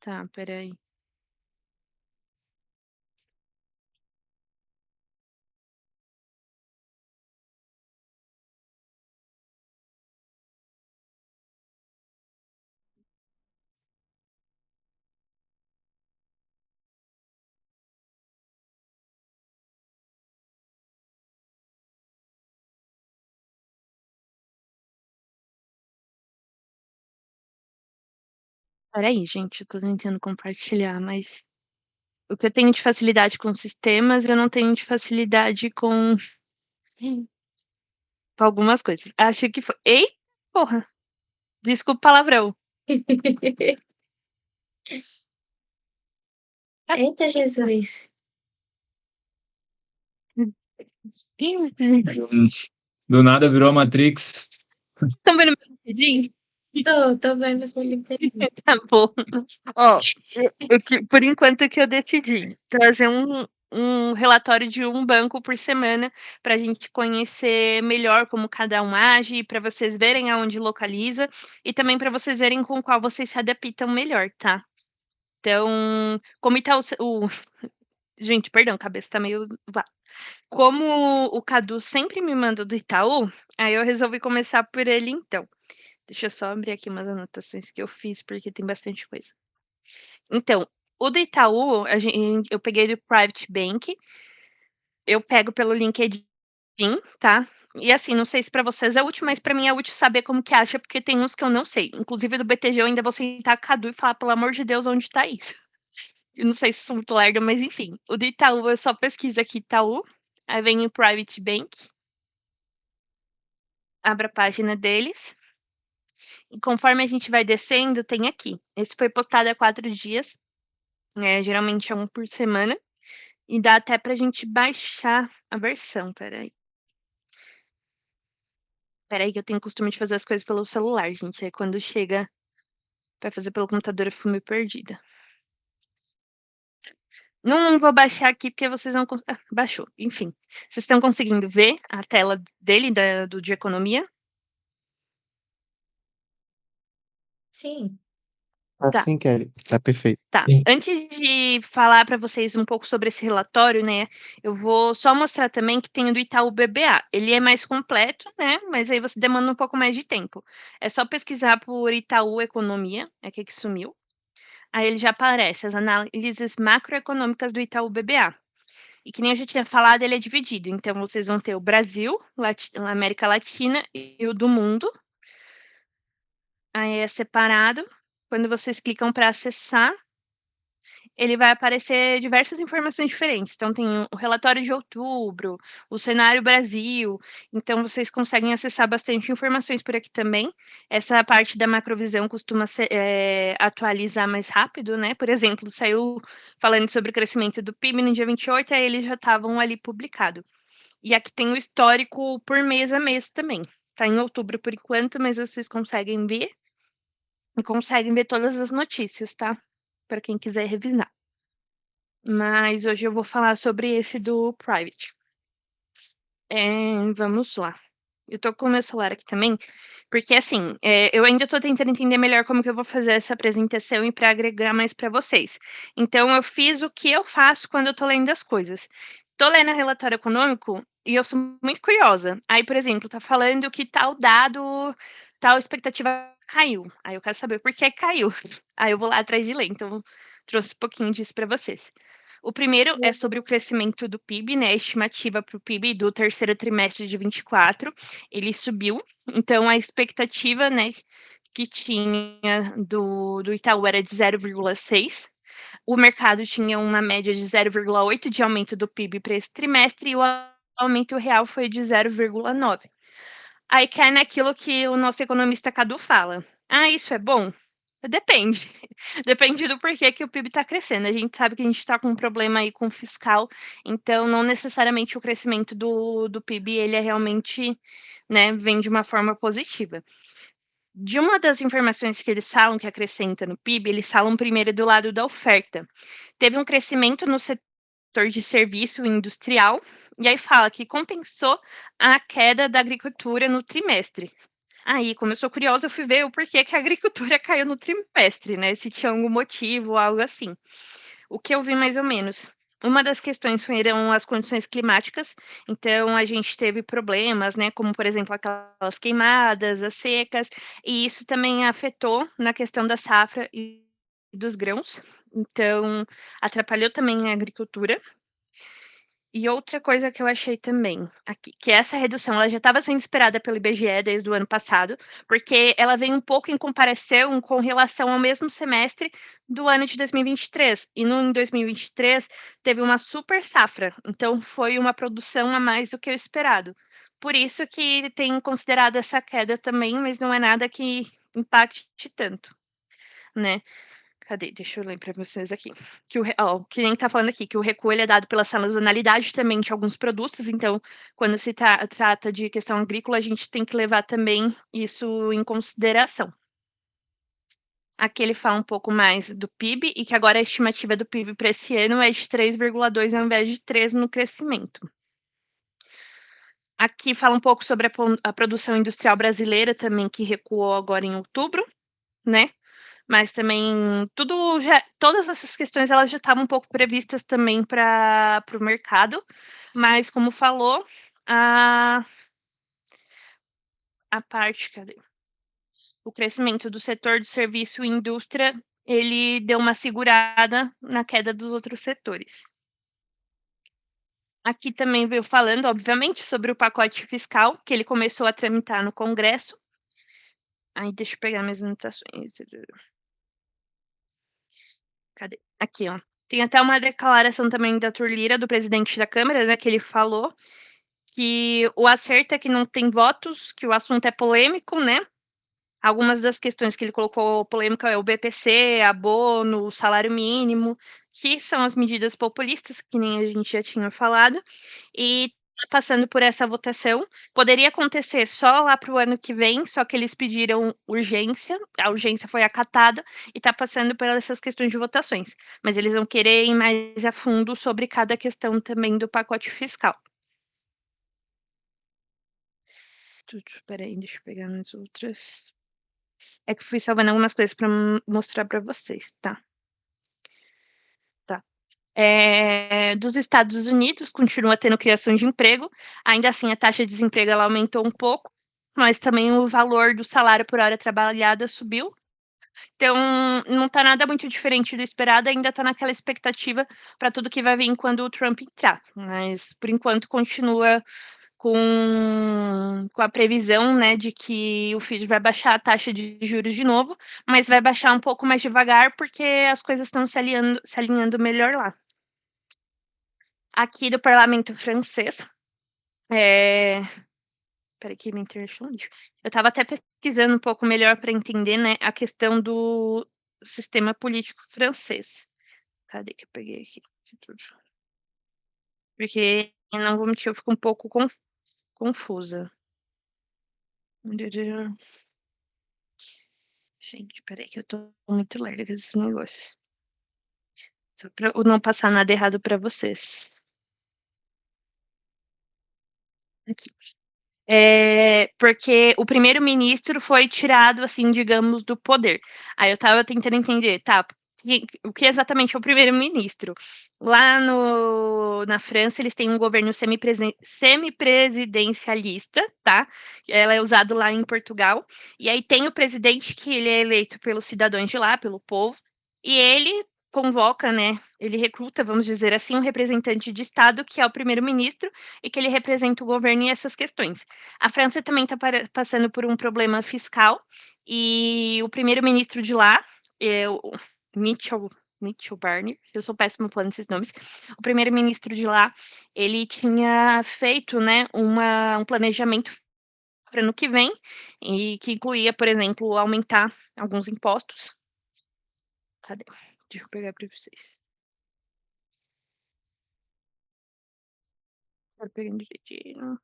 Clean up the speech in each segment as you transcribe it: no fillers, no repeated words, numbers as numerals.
Tá, espera aí. Espera aí, gente, eu tô tentando compartilhar, mas o que eu tenho de facilidade com sistemas, eu não tenho de facilidade com algumas coisas. Acho que foi ei, porra, desculpa o palavrão. Eita Jesus! Do nada virou a Matrix. Estão vendo meu LinkedIn? Tô vendo seu LinkedIn. Tá bom. Ó, por enquanto que eu decidi trazer um relatório de um banco por semana para a gente conhecer melhor como cada um age, para vocês verem aonde localiza e também para vocês verem com qual vocês se adaptam melhor, tá? Então, como está o gente, perdão, a cabeça tá meio como o Cadu sempre me manda do Itaú, aí eu resolvi começar por ele então. Deixa eu só abrir aqui umas anotações que eu fiz, porque tem bastante coisa. Então, o do Itaú, eu peguei do Private Bank, eu pego pelo LinkedIn, tá? E assim, não sei se para vocês é útil, mas para mim é útil saber como que acha, porque tem uns que eu não sei. Inclusive do BTG eu ainda vou sentar com a Cadu e falar, pelo amor de Deus, onde tá isso? Eu não sei se sou muito lerda, mas enfim. O do Itaú, eu só pesquiso aqui Itaú, aí vem em Private Bank, abro a página deles, e conforme a gente vai descendo, tem aqui. Esse foi postado há 4 dias, geralmente é um por semana. E dá até pra gente baixar a versão, espera aí. Espera aí que eu tenho costume de fazer as coisas pelo celular, gente, aí quando chega pra fazer pelo computador eu fico meio perdida. Não vou baixar aqui porque vocês não baixou, enfim. Vocês estão conseguindo ver a tela dele, do de economia? Sim. Tá. Assim, Kelly, tá perfeito. Tá. Sim. Antes de falar para vocês um pouco sobre esse relatório, né, eu vou só mostrar também que tem o do Itaú BBA. Ele é mais completo, né, mas aí você demanda um pouco mais de tempo. É só pesquisar por Itaú Economia, é aqui que sumiu. Aí ele já aparece as análises macroeconômicas do Itaú BBA. E que nem eu já tinha falado, ele é dividido. Então vocês vão ter o Brasil, América Latina e o do mundo. Aí é separado. Quando vocês clicam para acessar, ele vai aparecer diversas informações diferentes. Então, tem o relatório de outubro, o cenário Brasil. Então, vocês conseguem acessar bastante informações por aqui também. Essa parte da macrovisão costuma atualizar mais rápido, né? Por exemplo, saiu falando sobre o crescimento do PIB no dia 28, aí eles já estavam ali publicado. E aqui tem o histórico por mês a mês também. Está em outubro por enquanto, mas vocês conseguem ver e conseguem ver todas as notícias, tá? Para quem quiser revisar. Mas hoje eu vou falar sobre esse do Private. Vamos lá. Eu tô com o meu celular aqui também, porque assim, eu ainda tô tentando entender melhor como que eu vou fazer essa apresentação e para agregar mais para vocês. Então eu fiz o que eu faço quando eu tô lendo as coisas. Tô lendo o relatório econômico e eu sou muito curiosa. Aí, por exemplo, tá falando que tal dado, tal expectativa caiu. Aí eu quero saber por que caiu. Aí eu vou lá atrás de ler. Então, trouxe um pouquinho disso para vocês. O primeiro é sobre o crescimento do PIB, né? A estimativa para o PIB do terceiro trimestre de 24, ele subiu. Então, a expectativa, né, que tinha do Itaú era de 0,6. O mercado tinha uma média de 0,8 de aumento do PIB para esse trimestre e o aumento real foi de 0,9. Aí cai naquilo que o nosso economista Cadu fala. Ah, isso é bom? Depende. Depende do porquê que o PIB está crescendo. A gente sabe que a gente está com um problema aí com o fiscal, então não necessariamente o crescimento do PIB ele é realmente, né, vem de uma forma positiva. De uma das informações que eles falam que acrescenta no PIB, eles falam primeiro do lado da oferta. Teve um crescimento no setor de serviço industrial, e aí fala que compensou a queda da agricultura no trimestre. Aí, como eu sou curiosa, eu fui ver o porquê que a agricultura caiu no trimestre, né, se tinha algum motivo, algo assim. O que eu vi mais ou menos, uma das questões foram as condições climáticas, então a gente teve problemas, né, como por exemplo aquelas queimadas, as secas, e isso também afetou na questão da safra e dos grãos, então atrapalhou também a agricultura. E outra coisa que eu achei também aqui, que essa redução ela já estava sendo esperada pelo IBGE desde o ano passado, porque ela vem um pouco em comparação com relação ao mesmo semestre do ano de 2023. E no em 2023 teve uma super safra, então foi uma produção a mais do que o esperado. Por isso que tem considerado essa queda também, mas não é nada que impacte tanto, né. Cadê? Deixa eu ler para vocês aqui. Que nem tá falando aqui, que o recuo ele é dado pela sazonalidade também de alguns produtos, então, quando se trata de questão agrícola, a gente tem que levar também isso em consideração. Aqui ele fala um pouco mais do PIB e que agora a estimativa do PIB para esse ano é de 3,2 ao invés de 3 no crescimento. Aqui fala um pouco sobre a produção industrial brasileira também, que recuou agora em outubro, né. Mas também todas essas questões elas já estavam um pouco previstas também para o mercado, mas como falou, a a parte cadê? O crescimento do setor de serviço e indústria, ele deu uma segurada na queda dos outros setores. Aqui também veio falando, obviamente, sobre o pacote fiscal, que ele começou a tramitar no Congresso. Aí deixa eu pegar minhas anotações. Cadê? Aqui, ó. Tem até uma declaração também da Arthur Lira, do presidente da Câmara, né, que ele falou que o acerto é que não tem votos, que o assunto é polêmico, né. Algumas das questões que ele colocou polêmica é o BPC, abono, o salário mínimo, que são as medidas populistas, que nem a gente já tinha falado, e tá passando por essa votação. Poderia acontecer só lá para o ano que vem, só que eles pediram urgência, a urgência foi acatada e está passando por essas questões de votações, mas eles vão querer ir mais a fundo sobre cada questão também do pacote fiscal. Espera aí, deixa eu pegar nas outras. É que fui salvando algumas coisas para mostrar para vocês, tá. Tá. Dos Estados Unidos, continua tendo criação de emprego, ainda assim a taxa de desemprego ela aumentou um pouco, mas também o valor do salário por hora trabalhada subiu, então não está nada muito diferente do esperado, ainda está naquela expectativa para tudo que vai vir quando o Trump entrar, mas por enquanto continua com a previsão, né, de que o FID vai baixar a taxa de juros de novo, mas vai baixar um pouco mais devagar, porque as coisas estão se alinhando melhor lá. Aqui do parlamento francês, espera que minha internet tá um lixo. Eu estava até pesquisando um pouco melhor para entender, né, a questão do sistema político francês. Cadê que eu peguei aqui? Porque, eu não vou mentir, eu fico um pouco confusa. Gente, espera aí que eu tô muito lerda com esses negócios. Só pra eu não passar nada errado pra vocês. Aqui. Porque o primeiro-ministro foi tirado, assim, digamos, do poder. Aí eu estava tentando entender, tá, o que exatamente é o primeiro-ministro? Lá na França, eles têm um governo semipresidencialista, tá? Ela é usado lá em Portugal. E aí tem o presidente que ele é eleito pelos cidadãos de lá, pelo povo, e ele convoca, né, ele recruta, vamos dizer assim, um representante de estado, que é o primeiro-ministro, e que ele representa o governo e essas questões. A França também está passando por um problema fiscal e o primeiro-ministro de lá, o Michel Barnier, eu sou péssima falando esses nomes. O primeiro-ministro de lá, ele tinha feito, né, um planejamento para ano que vem e que incluía, por exemplo, aumentar alguns impostos. Cadê? Deixa eu pegar para vocês. Tô pegando direitinho.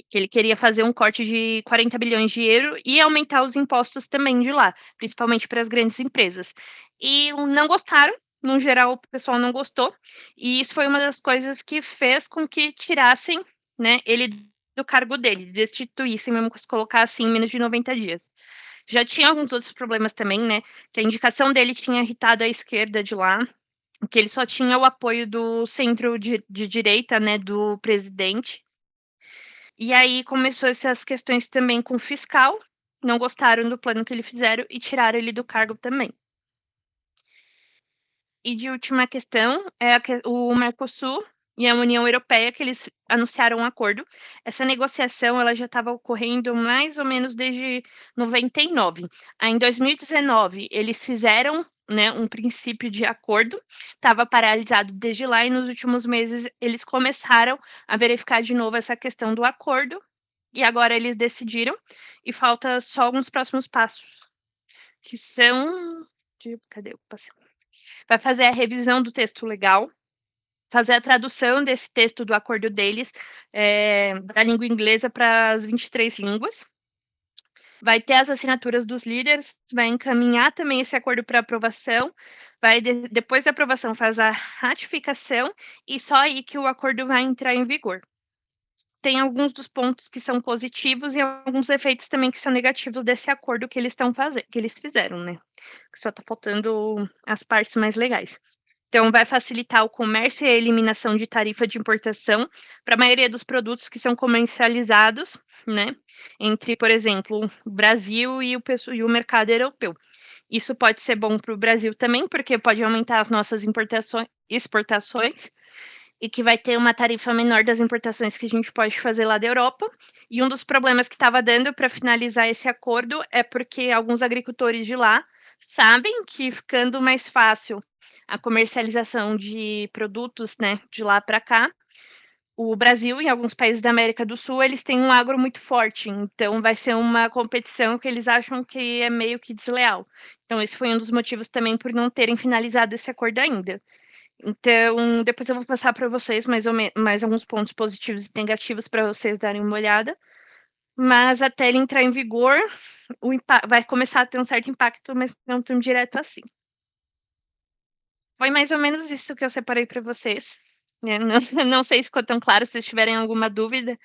Que ele queria fazer um corte de 40 bilhões de euro e aumentar os impostos também de lá, principalmente para as grandes empresas. E não gostaram, no geral, o pessoal não gostou, e isso foi uma das coisas que fez com que tirassem, né, ele do cargo dele, destituíssem mesmo, se colocar assim, em menos de 90 dias. Já tinha alguns outros problemas também, né, que a indicação dele tinha irritado a esquerda de lá, que ele só tinha o apoio do centro de direita, né, do presidente. E aí começou essas questões também com o fiscal, não gostaram do plano que eles fizeram e tiraram ele do cargo também. E de última questão é o Mercosul e a União Europeia, que eles anunciaram um acordo. Essa negociação ela já estava ocorrendo mais ou menos desde 99. Aí, em 2019, eles fizeram, né, um princípio de acordo, estava paralisado desde lá, e nos últimos meses eles começaram a verificar de novo essa questão do acordo, e agora eles decidiram, e falta só alguns próximos passos, que são. Cadê o passo? Vai fazer a revisão do texto legal, fazer a tradução desse texto do acordo deles, da língua inglesa para as 23 línguas. Vai ter as assinaturas dos líderes, vai encaminhar também esse acordo para aprovação, depois da aprovação faz a ratificação, e só aí que o acordo vai entrar em vigor. Tem alguns dos pontos que são positivos e alguns efeitos também que são negativos desse acordo que eles fizeram, né? Só está faltando as partes mais legais. Então, vai facilitar o comércio e a eliminação de tarifa de importação para a maioria dos produtos que são comercializados, né, entre, por exemplo, o Brasil e o mercado europeu. Isso pode ser bom para o Brasil também, porque pode aumentar as nossas exportações, e que vai ter uma tarifa menor das importações que a gente pode fazer lá da Europa. E um dos problemas que estava dando para finalizar esse acordo é porque alguns agricultores de lá sabem que ficando mais fácil a comercialização de produtos, né, de lá para cá, o Brasil e alguns países da América do Sul, eles têm um agro muito forte, então vai ser uma competição que eles acham que é meio que desleal. Então esse foi um dos motivos também por não terem finalizado esse acordo ainda. Então, depois eu vou passar para vocês mais alguns pontos positivos e negativos para vocês darem uma olhada. Mas até ele entrar em vigor, vai começar a ter um certo impacto, mas não tão direto assim. Foi mais ou menos isso que eu separei para vocês. Né? Não sei se ficou tão claro, se vocês tiverem alguma dúvida.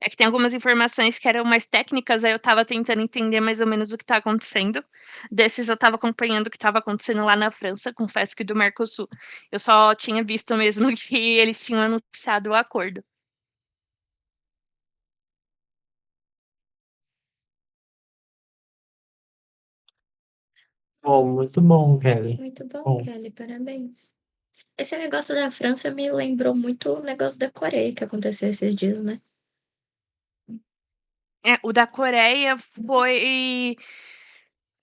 É que tem algumas informações que eram mais técnicas, aí eu estava tentando entender mais ou menos o que está acontecendo. Desses eu estava acompanhando o que estava acontecendo lá na França, confesso que do Mercosul. Eu só tinha visto mesmo que eles tinham anunciado o acordo. Bom, muito bom, Kelly. Muito bom, Bom, Kelly, parabéns. Esse negócio da França me lembrou muito o negócio da Coreia que aconteceu esses dias, né? O da Coreia foi.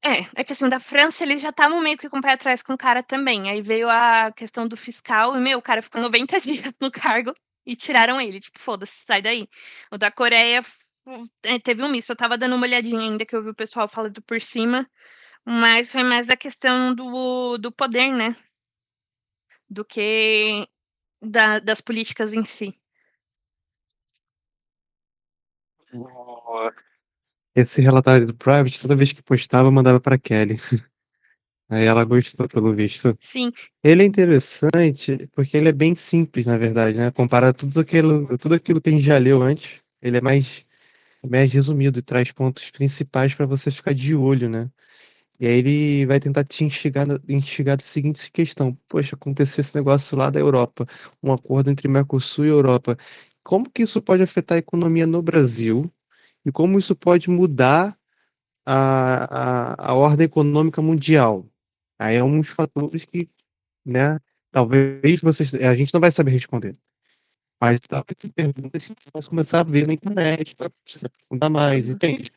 É que assim, da França eles já estavam meio que com o pé atrás com o cara também. Aí veio a questão do fiscal e, meu, o cara ficou 90 dias no cargo e tiraram ele. Tipo, foda-se, sai daí. O da Coreia teve um misto. Eu tava dando uma olhadinha ainda que eu vi o pessoal falando por cima, mas foi mais a questão do poder, né? Do que das políticas em si. esse relatório do Private, toda vez que postava, eu mandava pra Kelly. Aí ela gostou, pelo visto. Sim, Ele é interessante porque ele é bem simples, na verdade, né? Comparado a tudo aquilo que a gente já leu antes, ele é mais resumido e traz pontos principais para você ficar de olho, né? E aí ele vai tentar te instigar da seguinte questão: poxa, aconteceu esse negócio lá da Europa, um acordo entre Mercosul e Europa. Como que isso pode afetar a economia no Brasil? E como isso pode mudar a ordem econômica mundial? Aí é um dos fatores que, né, talvez a gente não vai saber responder. Mas talvez que perguntas que a gente vai começar a ver na internet, para se aprofundar mais, entende?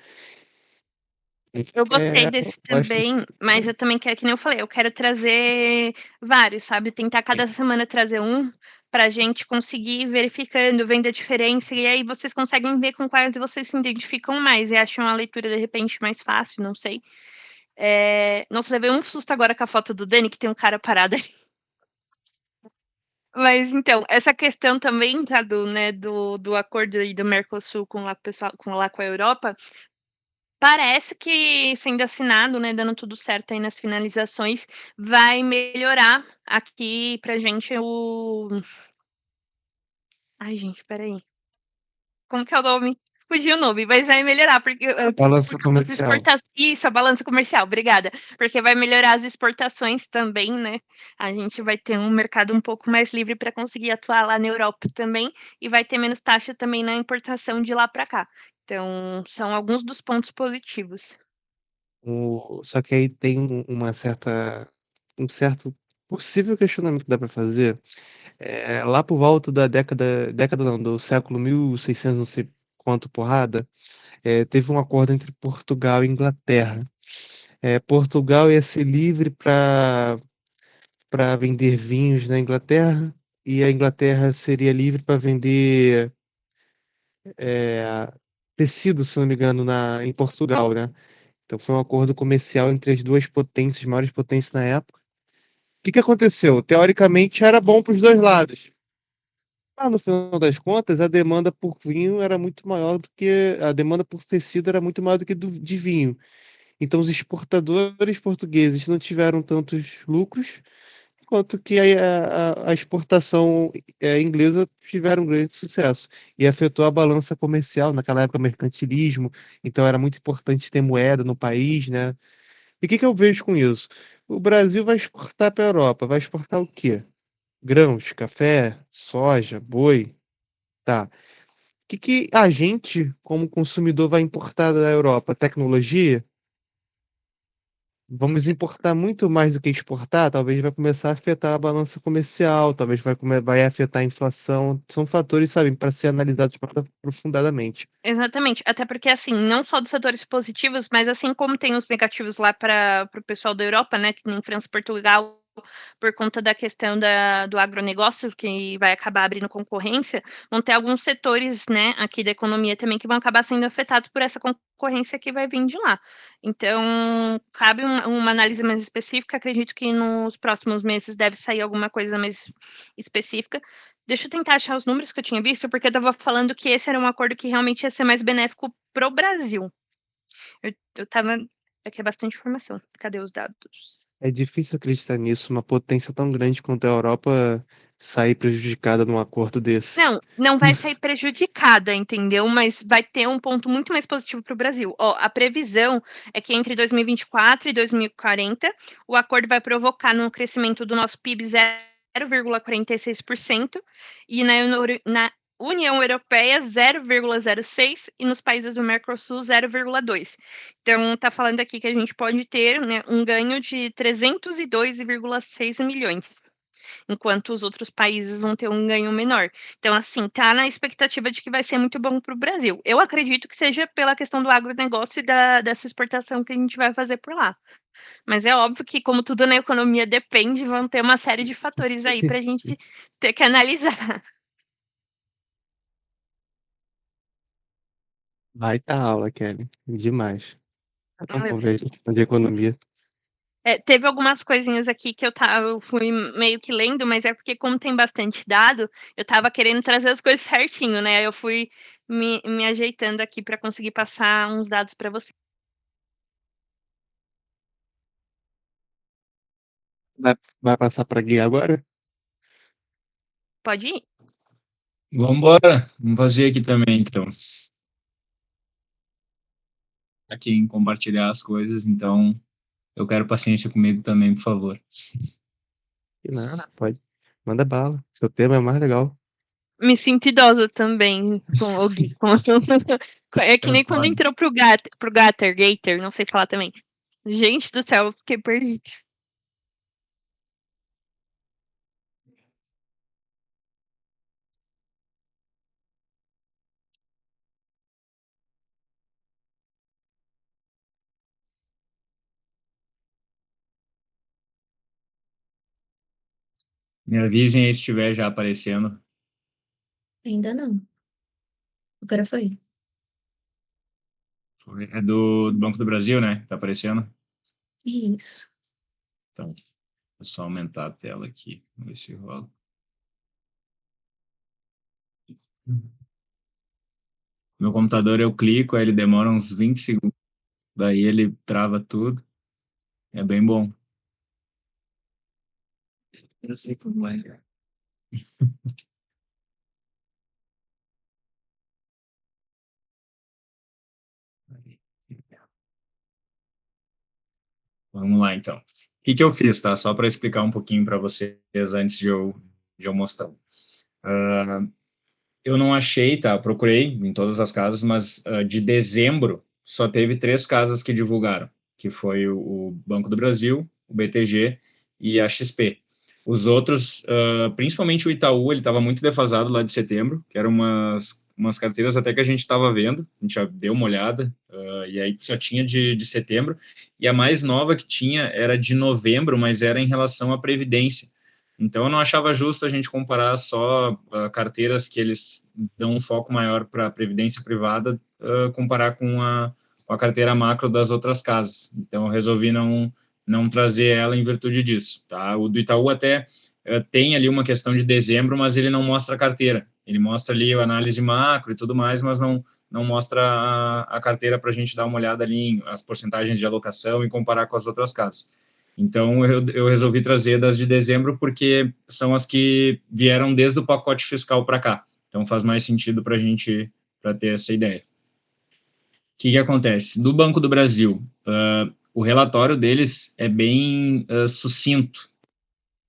eu gostei É, desse eu acho que também, mas eu também quero, que nem eu falei, eu quero trazer vários, sabe? Tentar cada semana trazer um para a gente conseguir ir verificando, vendo a diferença, e aí vocês conseguem ver com quais vocês se identificam mais e acham a leitura de repente mais fácil, não sei. Nossa, levei um susto agora com a foto do Dani, que tem um cara parado ali. Mas então, essa questão também, tá, do acordo aí do Mercosul com lá, pessoal, com a Europa, parece que sendo assinado, né, dando tudo certo aí nas finalizações, vai melhorar aqui pra gente o ai gente, espera aí. Como que é o nome? Fugiu o nome, mas vai melhorar, porque Balança as comercial. isso, a balança comercial, obrigada. Porque vai melhorar as exportações também, né, a gente vai ter um mercado um pouco mais livre para conseguir atuar lá na Europa também, e vai ter menos taxa também na importação de lá para cá. Então, são alguns dos pontos positivos. Só que aí tem um certo possível questionamento que dá para fazer. Lá por volta da década não, do século 1600, não sei quanto porrada, teve um acordo entre Portugal e Inglaterra. Portugal ia ser livre para vender vinhos na Inglaterra e a Inglaterra seria livre para vender tecido, se não me engano, em Portugal, né? Então foi um acordo comercial entre as duas potências, maiores potências na época. O que que aconteceu? Teoricamente era bom para os dois lados. No final das contas, a demanda por vinho era muito maior do que a demanda por tecido era muito maior do que de vinho. Então os exportadores portugueses não tiveram tantos lucros, quanto que a exportação inglesa tiveram um grande sucesso. E afetou a balança comercial, naquela época mercantilismo, então era muito importante ter moeda no país, né? E o que que eu vejo com isso? O Brasil vai exportar para a Europa, vai exportar o quê? Grãos, café, soja, boi, tá. O que que a gente, como consumidor, vai importar da Europa? Tecnologia? Vamos importar muito mais do que exportar, talvez vai começar a afetar a balança comercial, talvez vai afetar a inflação. São fatores, sabe, para ser analisados mais aprofundadamente. Exatamente, até porque, assim, não só dos setores positivos, mas assim como tem os negativos lá para o pessoal da Europa, né, que nem França e Portugal, por conta da questão do agronegócio, que vai acabar abrindo concorrência, vão ter alguns setores, né, aqui da economia também que vão acabar sendo afetados por essa concorrência que vai vir de lá. Então, cabe uma análise mais específica, acredito que nos próximos meses deve sair alguma coisa mais específica. Deixa eu tentar achar os números que eu tinha visto, porque eu estava falando que esse era um acordo que realmente ia ser mais benéfico para o Brasil. Eu estava. Aqui é bastante informação. Cadê os dados? É difícil acreditar nisso, uma potência tão grande quanto a Europa sair prejudicada num acordo desse. Não, não vai sair prejudicada, entendeu? Mas vai ter um ponto muito mais positivo para o Brasil. Ó, a previsão é que entre 2024 e 2040, o acordo vai provocar um crescimento do nosso PIB 0,46% e na União Europeia 0,06% e nos países do Mercosul 0,2%. Então, está falando aqui que a gente pode ter, né, um ganho de 302,6 milhões, enquanto os outros países vão ter um ganho menor. Então, assim, tá na expectativa de que vai ser muito bom para o Brasil. Eu acredito que seja pela questão do agronegócio e dessa exportação que a gente vai fazer por lá. Mas é óbvio que, como tudo na economia depende, vão ter uma série de fatores aí para a gente ter que analisar. Vai tá aula, Kelly. Demais. Vamos ver de economia. Teve algumas coisinhas aqui que eu fui meio que lendo, mas é porque como tem bastante dado, eu estava querendo trazer as coisas certinho, né? Aí eu fui me ajeitando aqui para conseguir passar uns dados para você. Vai passar para guia agora? Pode ir? Vamos embora. Vamos fazer aqui também, então. Aqui em compartilhar as coisas, então eu quero paciência comigo também, por favor. E nada, pode. Manda bala. Seu tema é o mais legal. Me sinto idosa também com o Gui. É que É nem quando foda. entrou pro Gator, não sei falar também. Gente do céu, eu fiquei perdida. Me avisem aí se estiver já aparecendo. Ainda não. Agora foi. É do Banco do Brasil, né? Tá aparecendo? Isso. Então, é só aumentar a tela aqui. Vamos ver se rola. Meu computador eu clico, aí ele demora uns 20 segundos daí ele trava tudo. É bem bom. Eu sei como é. Vamos lá, então. O que eu fiz, tá? Só para explicar um pouquinho para vocês antes de eu mostrar. Eu não achei, tá? Procurei em todas as casas, mas de dezembro só teve 3 casas que divulgaram, que foi o Banco do Brasil, o BTG e a XP. Os outros, principalmente o Itaú, ele estava muito defasado lá de setembro, que eram umas carteiras até que a gente estava vendo, a gente já deu uma olhada, e aí só tinha de setembro, e a mais nova que tinha era de novembro, mas era em relação à Previdência. Então, eu não achava justo a gente comparar só carteiras que eles dão um foco maior para a previdência privada, comparar com a carteira macro das outras casas. Então, eu resolvi não trazer ela em virtude disso. Tá? O do Itaú até tem ali uma questão de dezembro, mas ele não mostra a carteira. Ele mostra ali a análise macro e tudo mais, mas não mostra a carteira para a gente dar uma olhada ali em as porcentagens de alocação e comparar com as outras casas. Então, eu resolvi trazer das de dezembro porque são as que vieram desde o pacote fiscal para cá. Então, faz mais sentido para a gente para ter essa ideia. O que acontece? No Banco do Brasil, o relatório deles é bem sucinto.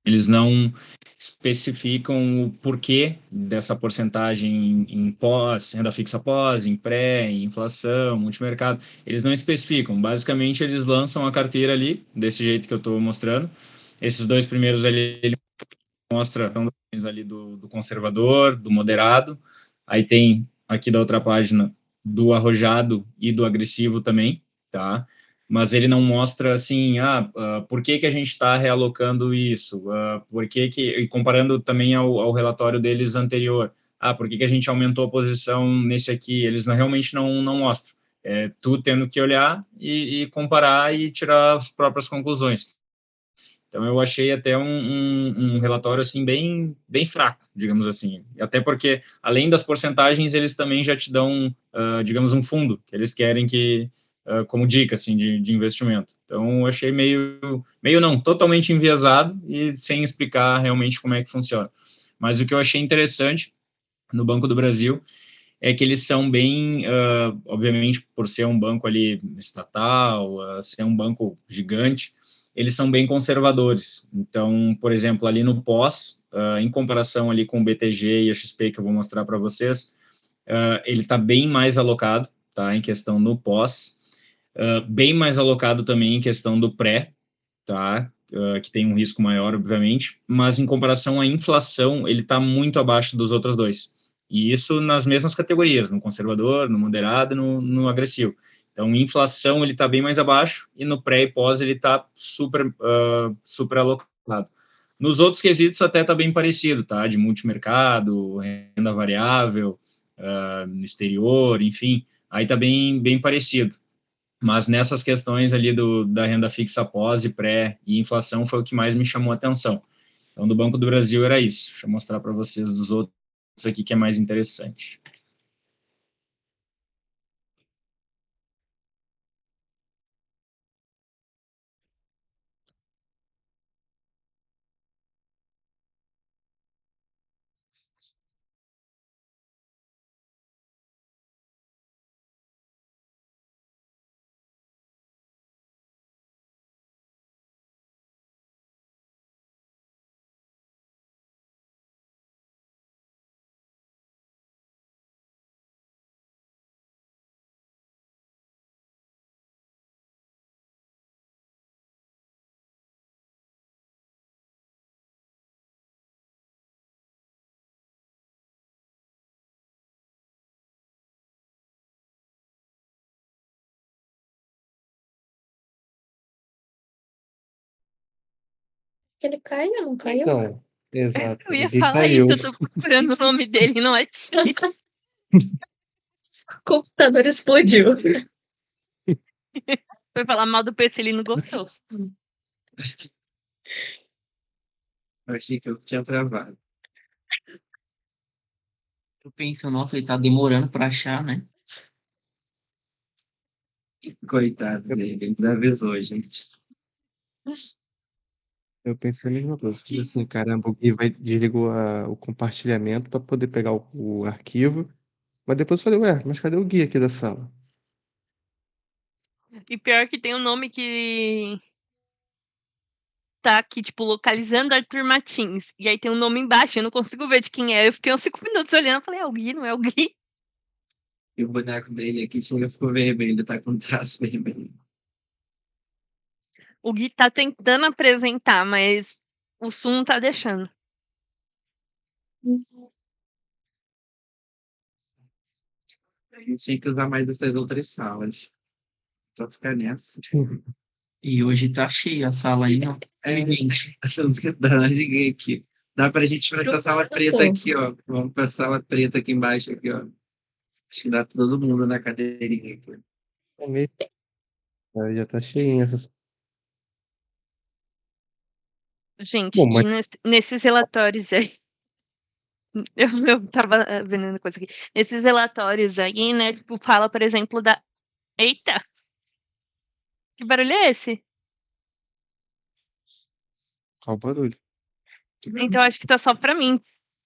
Eles não especificam o porquê dessa porcentagem em pós, renda fixa pós, em pré, em inflação, multimercado. Eles não especificam. Basicamente, eles lançam a carteira ali, desse jeito que eu estou mostrando. Esses 2 primeiros ali, ele mostra ali do conservador, do moderado. Aí tem aqui da outra página do arrojado e do agressivo também, tá? Mas ele não mostra assim, por que a gente está realocando isso? Por que e comparando também ao relatório deles anterior, por que a gente aumentou a posição nesse aqui? Eles realmente não mostram. É tu tendo que olhar e comparar e tirar as próprias conclusões. Então, eu achei até um relatório, assim, bem fraco, digamos assim. Até porque, além das porcentagens, eles também já te dão, digamos, um fundo, que eles querem como dica, assim, de investimento. Então, eu achei meio não, totalmente enviesado e sem explicar realmente como é que funciona. Mas o que eu achei interessante no Banco do Brasil é que eles são bem, obviamente, por ser um banco ali estatal, ser um banco gigante, eles são bem conservadores. Então, por exemplo, ali no pós, em comparação ali com o BTG e a XP, que eu vou mostrar para vocês, ele está bem mais alocado, tá, em questão no pós, bem mais alocado também em questão do pré, tá, que tem um risco maior, obviamente, mas em comparação à inflação, ele está muito abaixo dos outros dois. E isso nas mesmas categorias, no conservador, no moderado e no agressivo. Então, em inflação, ele está bem mais abaixo, e no pré e pós, ele está super alocado. Nos outros quesitos, até está bem parecido, tá? De multimercado, renda variável, exterior, enfim, aí está bem parecido. Mas nessas questões ali da renda fixa pós e pré e inflação foi o que mais me chamou a atenção. Então, do Banco do Brasil era isso. Deixa eu mostrar para vocês dos outros aqui que é mais interessante. Ele caiu, não caiu? Então, exato. Eu ia Ele falar isso, caiu. eu tô procurando o nome dele, não achei. O computador explodiu. Foi falar mal do PC, ele não gostou. Eu achei que eu tinha travado. Eu penso, nossa, ele tá demorando pra achar, né? Coitado dele, ele não avisou, gente. Eu pensei a mesma coisa. Falei assim, caramba, o Gui desligou o compartilhamento para poder pegar o arquivo. Mas depois eu falei, ué, mas cadê o Gui aqui da sala? E pior que tem um nome que tá aqui, tipo, localizando Arthur Martins. E aí tem um nome embaixo, eu não consigo ver de quem é. Eu fiquei uns 5 minutos olhando, falei, é o Gui, não é o Gui? E o boneco dele aqui ficou vermelho, tá com traço vermelho. O Gui tá tentando apresentar, mas o Sun não tá deixando. A gente tinha que usar mais essas outras salas. Só ficar nessa. E hoje tá cheia a sala aí, não. Gente, não dá ninguém aqui. Dá pra gente ir pra essa sala preta aqui, ó. Vamos pra sala preta aqui embaixo, aqui, ó. Acho que dá todo mundo na cadeirinha aqui. É meio... já tá cheinha essa. Gente, Bom, mas nesses relatórios aí. Eu tava vendo coisa aqui. Nesses relatórios aí, né? Tipo, fala, por exemplo, da. Eita! Que barulho é esse? qual o barulho? Então acho que tá só pra mim.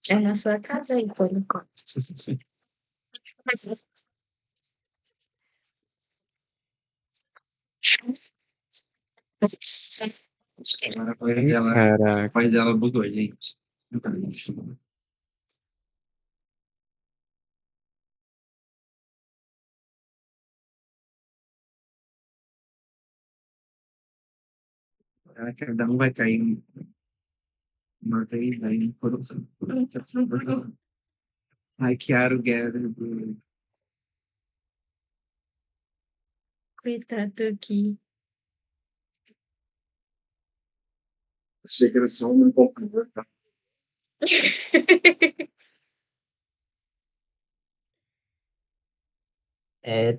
É na sua casa aí, por enquanto. Agora Caraca. a voz dela bugou, gente. Cada um vai cair uma vez aí por hackearam o Gather do. Coitado aqui. Achei que era só um pouco.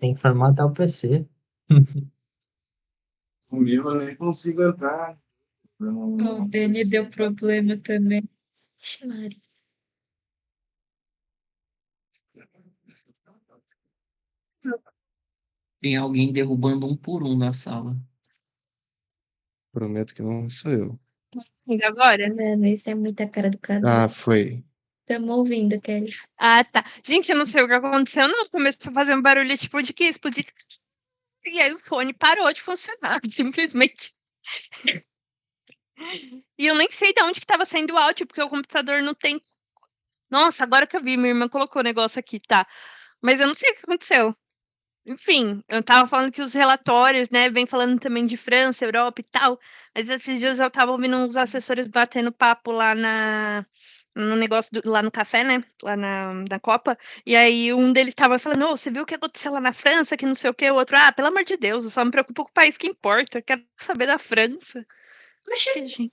Tem que formatar o PC. O meu eu nem consigo entrar. O Dani deu problema também. Ixi, Maria. Tem alguém derrubando um por um na sala. Prometo que não sou eu. Ainda agora? Mano, isso é muita cara do Cadu. Ah, foi. Tamo ouvindo, Kelly. Ah, tá. Gente, eu não sei o que aconteceu, não. Começou a fazer um barulho tipo de que explodir. E aí o fone parou de funcionar, simplesmente. E eu nem sei de onde que tava saindo o áudio, porque o computador não tem. Nossa, agora que eu vi, minha irmã colocou o negócio aqui, tá? Mas eu não sei o que aconteceu. Enfim, eu tava falando que os relatórios, né, vem falando também de França, Europa e tal, mas esses dias eu tava ouvindo uns assessores batendo papo lá no negócio, lá no café, né, lá na Copa, e aí um deles tava falando, ô, você viu o que aconteceu lá na França, que não sei o que, o outro, ah, pelo amor de Deus, eu só me preocupo com o país que importa, eu quero saber da França. Oxe, Gente,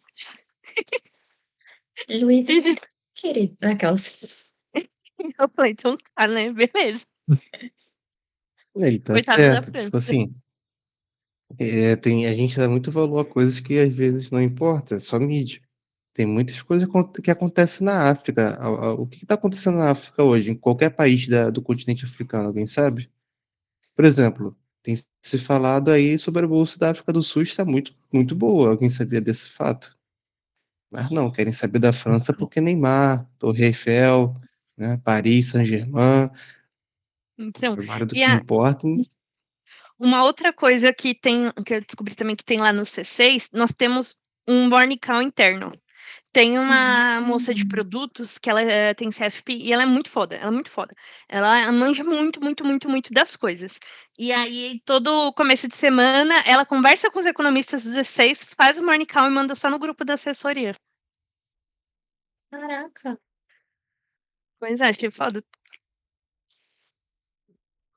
Luiz, querido. Aquelas. eu falei, então tá, né, beleza. Ele tá Coitado da certo. Tipo França. assim, a gente dá muito valor a coisas que às vezes não importa, é só mídia. Tem muitas coisas que acontecem na África. O que está acontecendo na África hoje, em qualquer país do continente africano, alguém sabe? Por exemplo, tem se falado aí sobre a Bolsa da África do Sul, está muito, muito boa. Alguém sabia desse fato? Mas não, querem saber da França porque Neymar, Torre Eiffel, né, Paris, Saint-Germain, Então, agora do e que importa. uma outra coisa que tem, que eu descobri também que tem lá no C6, nós temos um Morning Call interno. Tem uma moça de produtos que ela tem CFP e ela é muito foda, ela é muito foda. Ela manja muito, muito, muito, muito das coisas. E aí, todo começo de semana, ela conversa com os economistas 16, faz o Morning Call e manda só no grupo da assessoria. Caraca. Pois é, achei foda.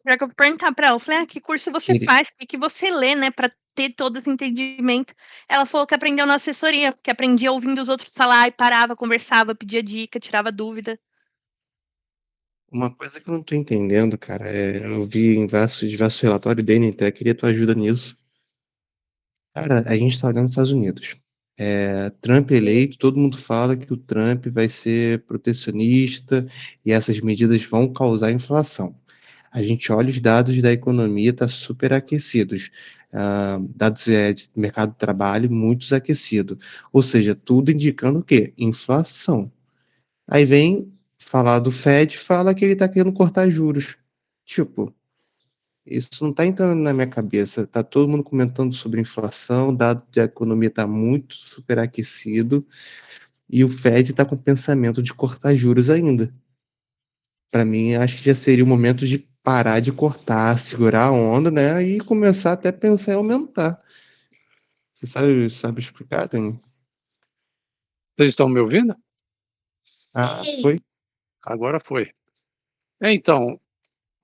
Já que eu vou perguntar pra ela, eu falei, que curso você Queria- faz? O que você lê, né, pra ter todo esse entendimento? Ela falou que aprendeu na assessoria, que aprendia ouvindo os outros falar e parava, conversava, pedia dica, tirava dúvida. Uma coisa que eu não tô entendendo, cara, eu vi em diversos relatórios, Dani, até queria tua ajuda nisso. Cara, a gente tá olhando os Estados Unidos. Trump eleito, todo mundo fala que o Trump vai ser protecionista e essas medidas vão causar inflação. A gente olha os dados da economia, tá super aquecidos. Dados de mercado de trabalho, muitos aquecido. Ou seja, tudo indicando o quê? Inflação. Aí vem falar do Fed, fala que ele tá querendo cortar juros. Tipo, isso não tá entrando na minha cabeça. Tá todo mundo comentando sobre inflação, dado da economia tá muito superaquecido, e o Fed tá com o pensamento de cortar juros ainda. Para mim, acho que já seria o momento de parar de cortar, segurar a onda, né? E começar até a pensar em aumentar. Você sabe explicar, Dani? Vocês estão me ouvindo? Ah, Sim. foi? Agora foi. Então,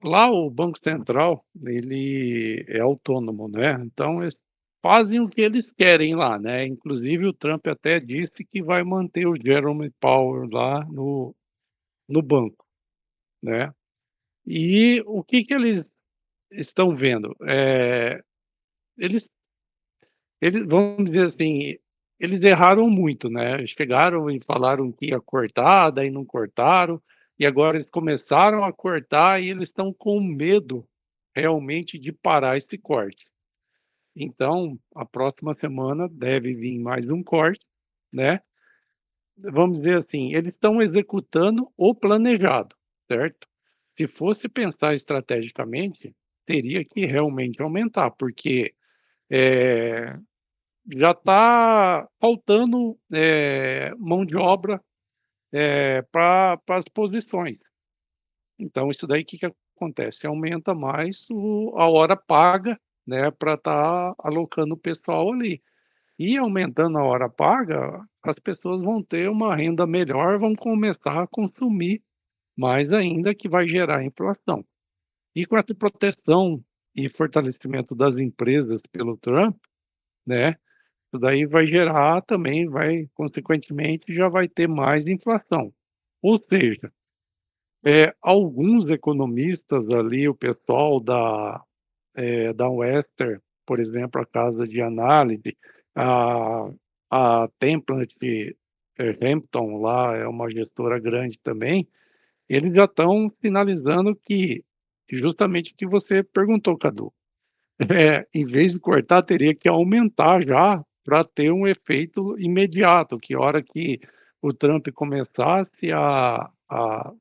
lá o Banco Central, ele é autônomo, né? Então, eles fazem o que eles querem lá, né? Inclusive, o Trump até disse que vai manter o Jerome Powell lá no banco, né? E o que que eles estão vendo? Eles vamos dizer assim, eles erraram muito, né, chegaram e falaram que ia cortar, daí não cortaram, e agora eles começaram a cortar e eles estão com medo, realmente, de parar esse corte. Então, a próxima semana deve vir mais um corte, né. Vamos dizer assim, eles estão executando o planejado, certo? Se fosse pensar estrategicamente, teria que realmente aumentar, porque, eh já está faltando, mão de obra, para as posições. Então isso daí, o que que acontece? Aumenta mais a hora paga, né, para estar alocando o pessoal ali. E aumentando a hora paga, as pessoas vão ter uma renda melhor, vão começar a consumir mais ainda, que vai gerar inflação. E com essa proteção e fortalecimento das empresas pelo Trump, né, isso daí vai gerar também, vai consequentemente, já vai ter mais inflação. Ou seja, alguns economistas ali, o pessoal da Western, por exemplo, a casa de análise, a Templant Hampton lá é uma gestora grande também, eles já estão sinalizando que justamente o que você perguntou, Cadu. Em vez de cortar, teria que aumentar já para ter um efeito imediato, que a hora que o Trump começasse a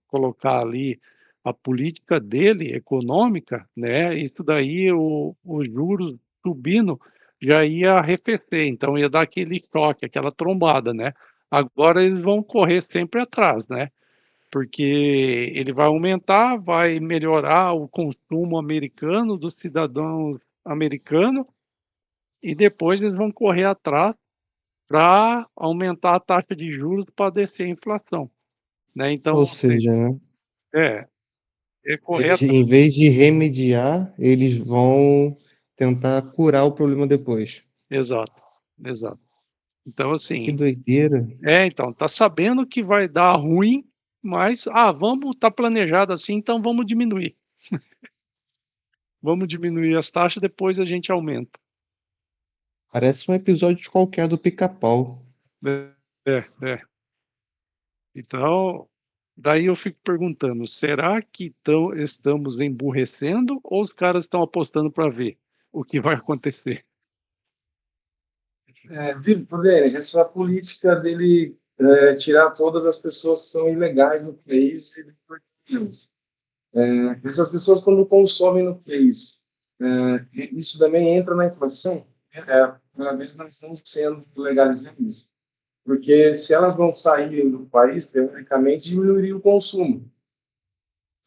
colocar ali a política dele econômica, né, isso daí os juros subindo já ia arrefecer, então ia dar aquele choque, aquela trombada, né. Agora eles vão correr sempre atrás, né, porque ele vai aumentar, vai melhorar o consumo americano, dos cidadãos americanos, e depois eles vão correr atrás para aumentar a taxa de juros para descer a inflação, né, então, Ou ou seja, seja, né? é, é correr Eles, atrás, em vez de remediar, eles vão tentar curar o problema depois. exato, exato. Então Que assim, doideira. então, tá sabendo que vai dar ruim, mas, vamos tá planejado assim, então vamos diminuir. Vamos diminuir as taxas, depois a gente aumenta. Parece um episódio qualquer do Pica-Pau. É, é. Então, daí eu fico perguntando, será que estamos emburrecendo ou os caras estão apostando para ver o que vai acontecer? Viu, Vênia, essa política dele tirar todas as pessoas que são ilegais no país e deportar elas. Essas pessoas, quando consomem no país, isso também entra na inflação, uma vez que elas estão sendo legalizadas. Porque se elas não saírem do país, teoricamente, diminuiria o consumo.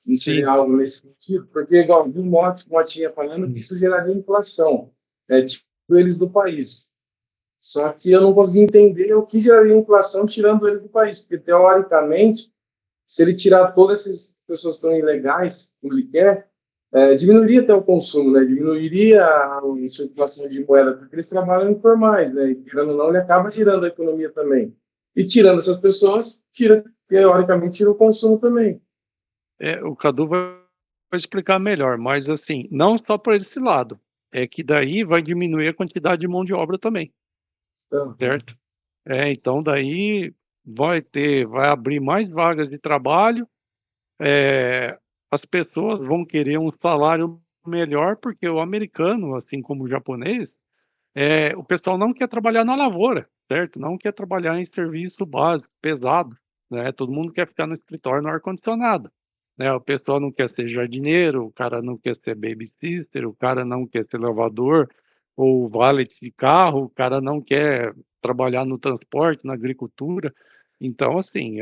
Não seria Sim, algo nesse sentido? Porque, igual o Motinha falando, que isso geraria inflação. Tipo, eles do país. Só que eu não consegui entender o que geraria inflação tirando eles do país. Porque, teoricamente, se ele tirar todas essas pessoas que estão ilegais, como ele quer, diminuiria até o consumo, né? Diminuiria a circulação de moeda, porque eles trabalham informais, né? E, tirando ou não, ele acaba girando a economia também. E tirando essas pessoas, teoricamente, tira o consumo também. o Cadu vai explicar melhor, mas assim, não só por esse lado, é que daí vai diminuir a quantidade de mão de obra também, Então, certo? Então daí vai abrir mais vagas de trabalho, as pessoas vão querer um salário melhor, porque o americano, assim como o japonês, o pessoal não quer trabalhar na lavoura, certo? Não quer trabalhar em serviço básico, pesado, né? Todo mundo quer ficar no escritório no ar-condicionado, né? O pessoal não quer ser jardineiro, o cara não quer ser babysitter, o cara não quer ser lavador ou valet de carro, o cara não quer trabalhar no transporte, na agricultura. Então, assim,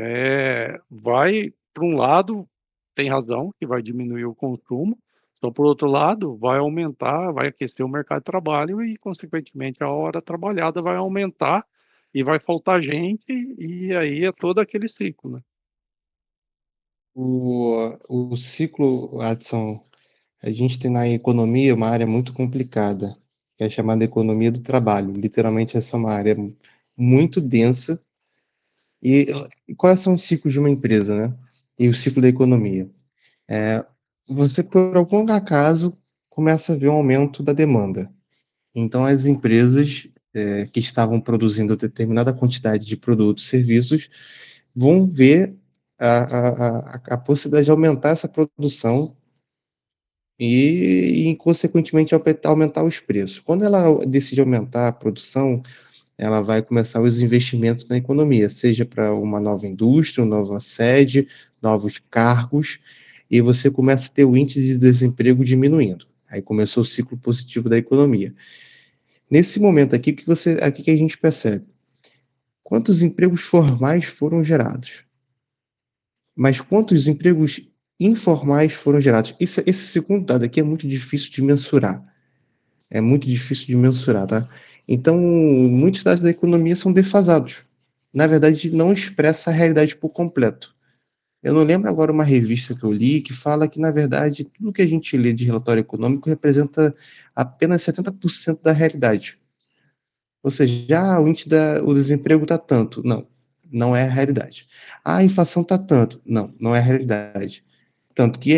vai para um lado, tem razão, que vai diminuir o consumo, então, por outro lado, vai aumentar, vai aquecer o mercado de trabalho e, consequentemente, a hora trabalhada vai aumentar e vai faltar gente, e aí é todo aquele ciclo, né? O ciclo, Adson, a gente tem na economia uma área muito complicada, que é chamada economia do trabalho. Literalmente, essa é uma área muito densa. E quais são os ciclos de uma empresa, né? E o ciclo da economia? Você, por algum acaso, começa a ver um aumento da demanda. Então, as empresas que estavam produzindo determinada quantidade de produtos e serviços vão ver a possibilidade de aumentar essa produção e, consequentemente, aumentar os preços. Quando ela decide aumentar a produção, ela vai começar os investimentos na economia, seja para uma nova indústria, uma nova sede, novos cargos, e você começa a ter o índice de desemprego diminuindo. Aí começou o ciclo positivo da economia. Nesse momento aqui, aqui que a gente percebe? Quantos empregos formais foram gerados? Mas quantos empregos informais foram gerados? Esse segundo dado aqui é muito difícil de mensurar. É muito difícil de mensurar, tá? Então, muitos dados da economia são defasados. Na verdade, não expressa a realidade por completo. Eu não lembro agora uma revista que eu li que fala que, na verdade, tudo que a gente lê de relatório econômico representa apenas 70% da realidade. Ou seja, o índice o desemprego está tanto. Não, não é a realidade. A inflação está tanto. Não, não é a realidade. Tanto que,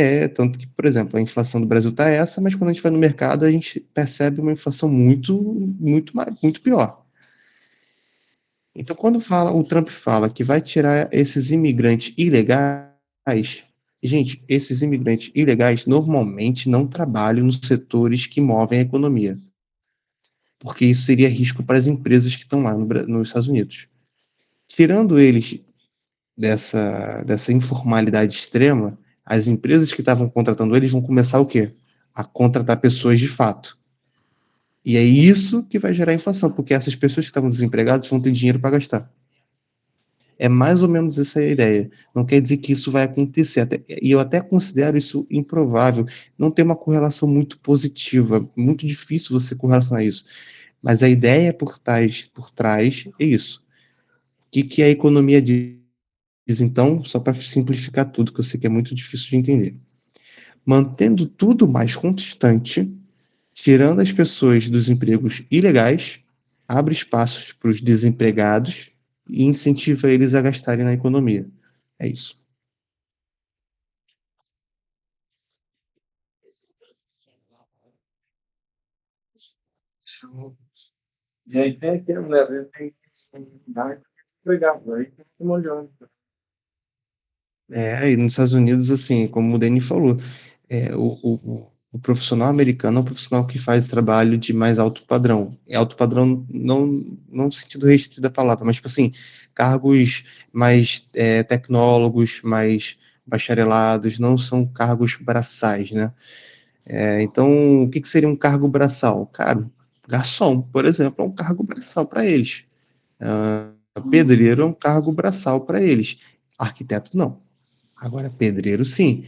por exemplo, a inflação do Brasil está essa, mas quando a gente vai no mercado, a gente percebe uma inflação muito pior. Então, quando o Trump fala que vai tirar esses imigrantes ilegais, gente, esses imigrantes ilegais normalmente não trabalham nos setores que movem a economia, porque isso seria risco para as empresas que estão lá nos Estados Unidos. Tirando eles dessa informalidade extrema, as empresas que estavam contratando eles vão começar o quê? A contratar pessoas de fato. E é isso que vai gerar inflação, porque essas pessoas que estavam desempregadas vão ter dinheiro para gastar. É mais ou menos essa a ideia. Não quer dizer que isso vai acontecer. E eu até considero isso improvável. Não tem uma correlação muito positiva. Muito difícil você correlacionar isso. Mas a ideia por trás é isso. O que a economia diz, então, só para simplificar tudo, que eu sei que é muito difícil de entender. Mantendo tudo mais constante, tirando as pessoas dos empregos ilegais, abre espaços para os desempregados e incentiva eles a gastarem na economia. É isso. E aí tem aquilo, né? Às vezes tem empregado, aí tem que molhando. E nos Estados Unidos, assim, como o Dani falou, o profissional americano é um profissional que faz trabalho de mais alto padrão. É alto padrão não no sentido restrito da palavra, mas, tipo assim, cargos mais tecnólogos, mais bacharelados, não são cargos braçais, né? Então, o que seria um cargo braçal? Cara, garçom, por exemplo, é um cargo braçal para eles. Pedreiro é um cargo braçal para eles. Arquiteto, não. Agora, pedreiro, sim.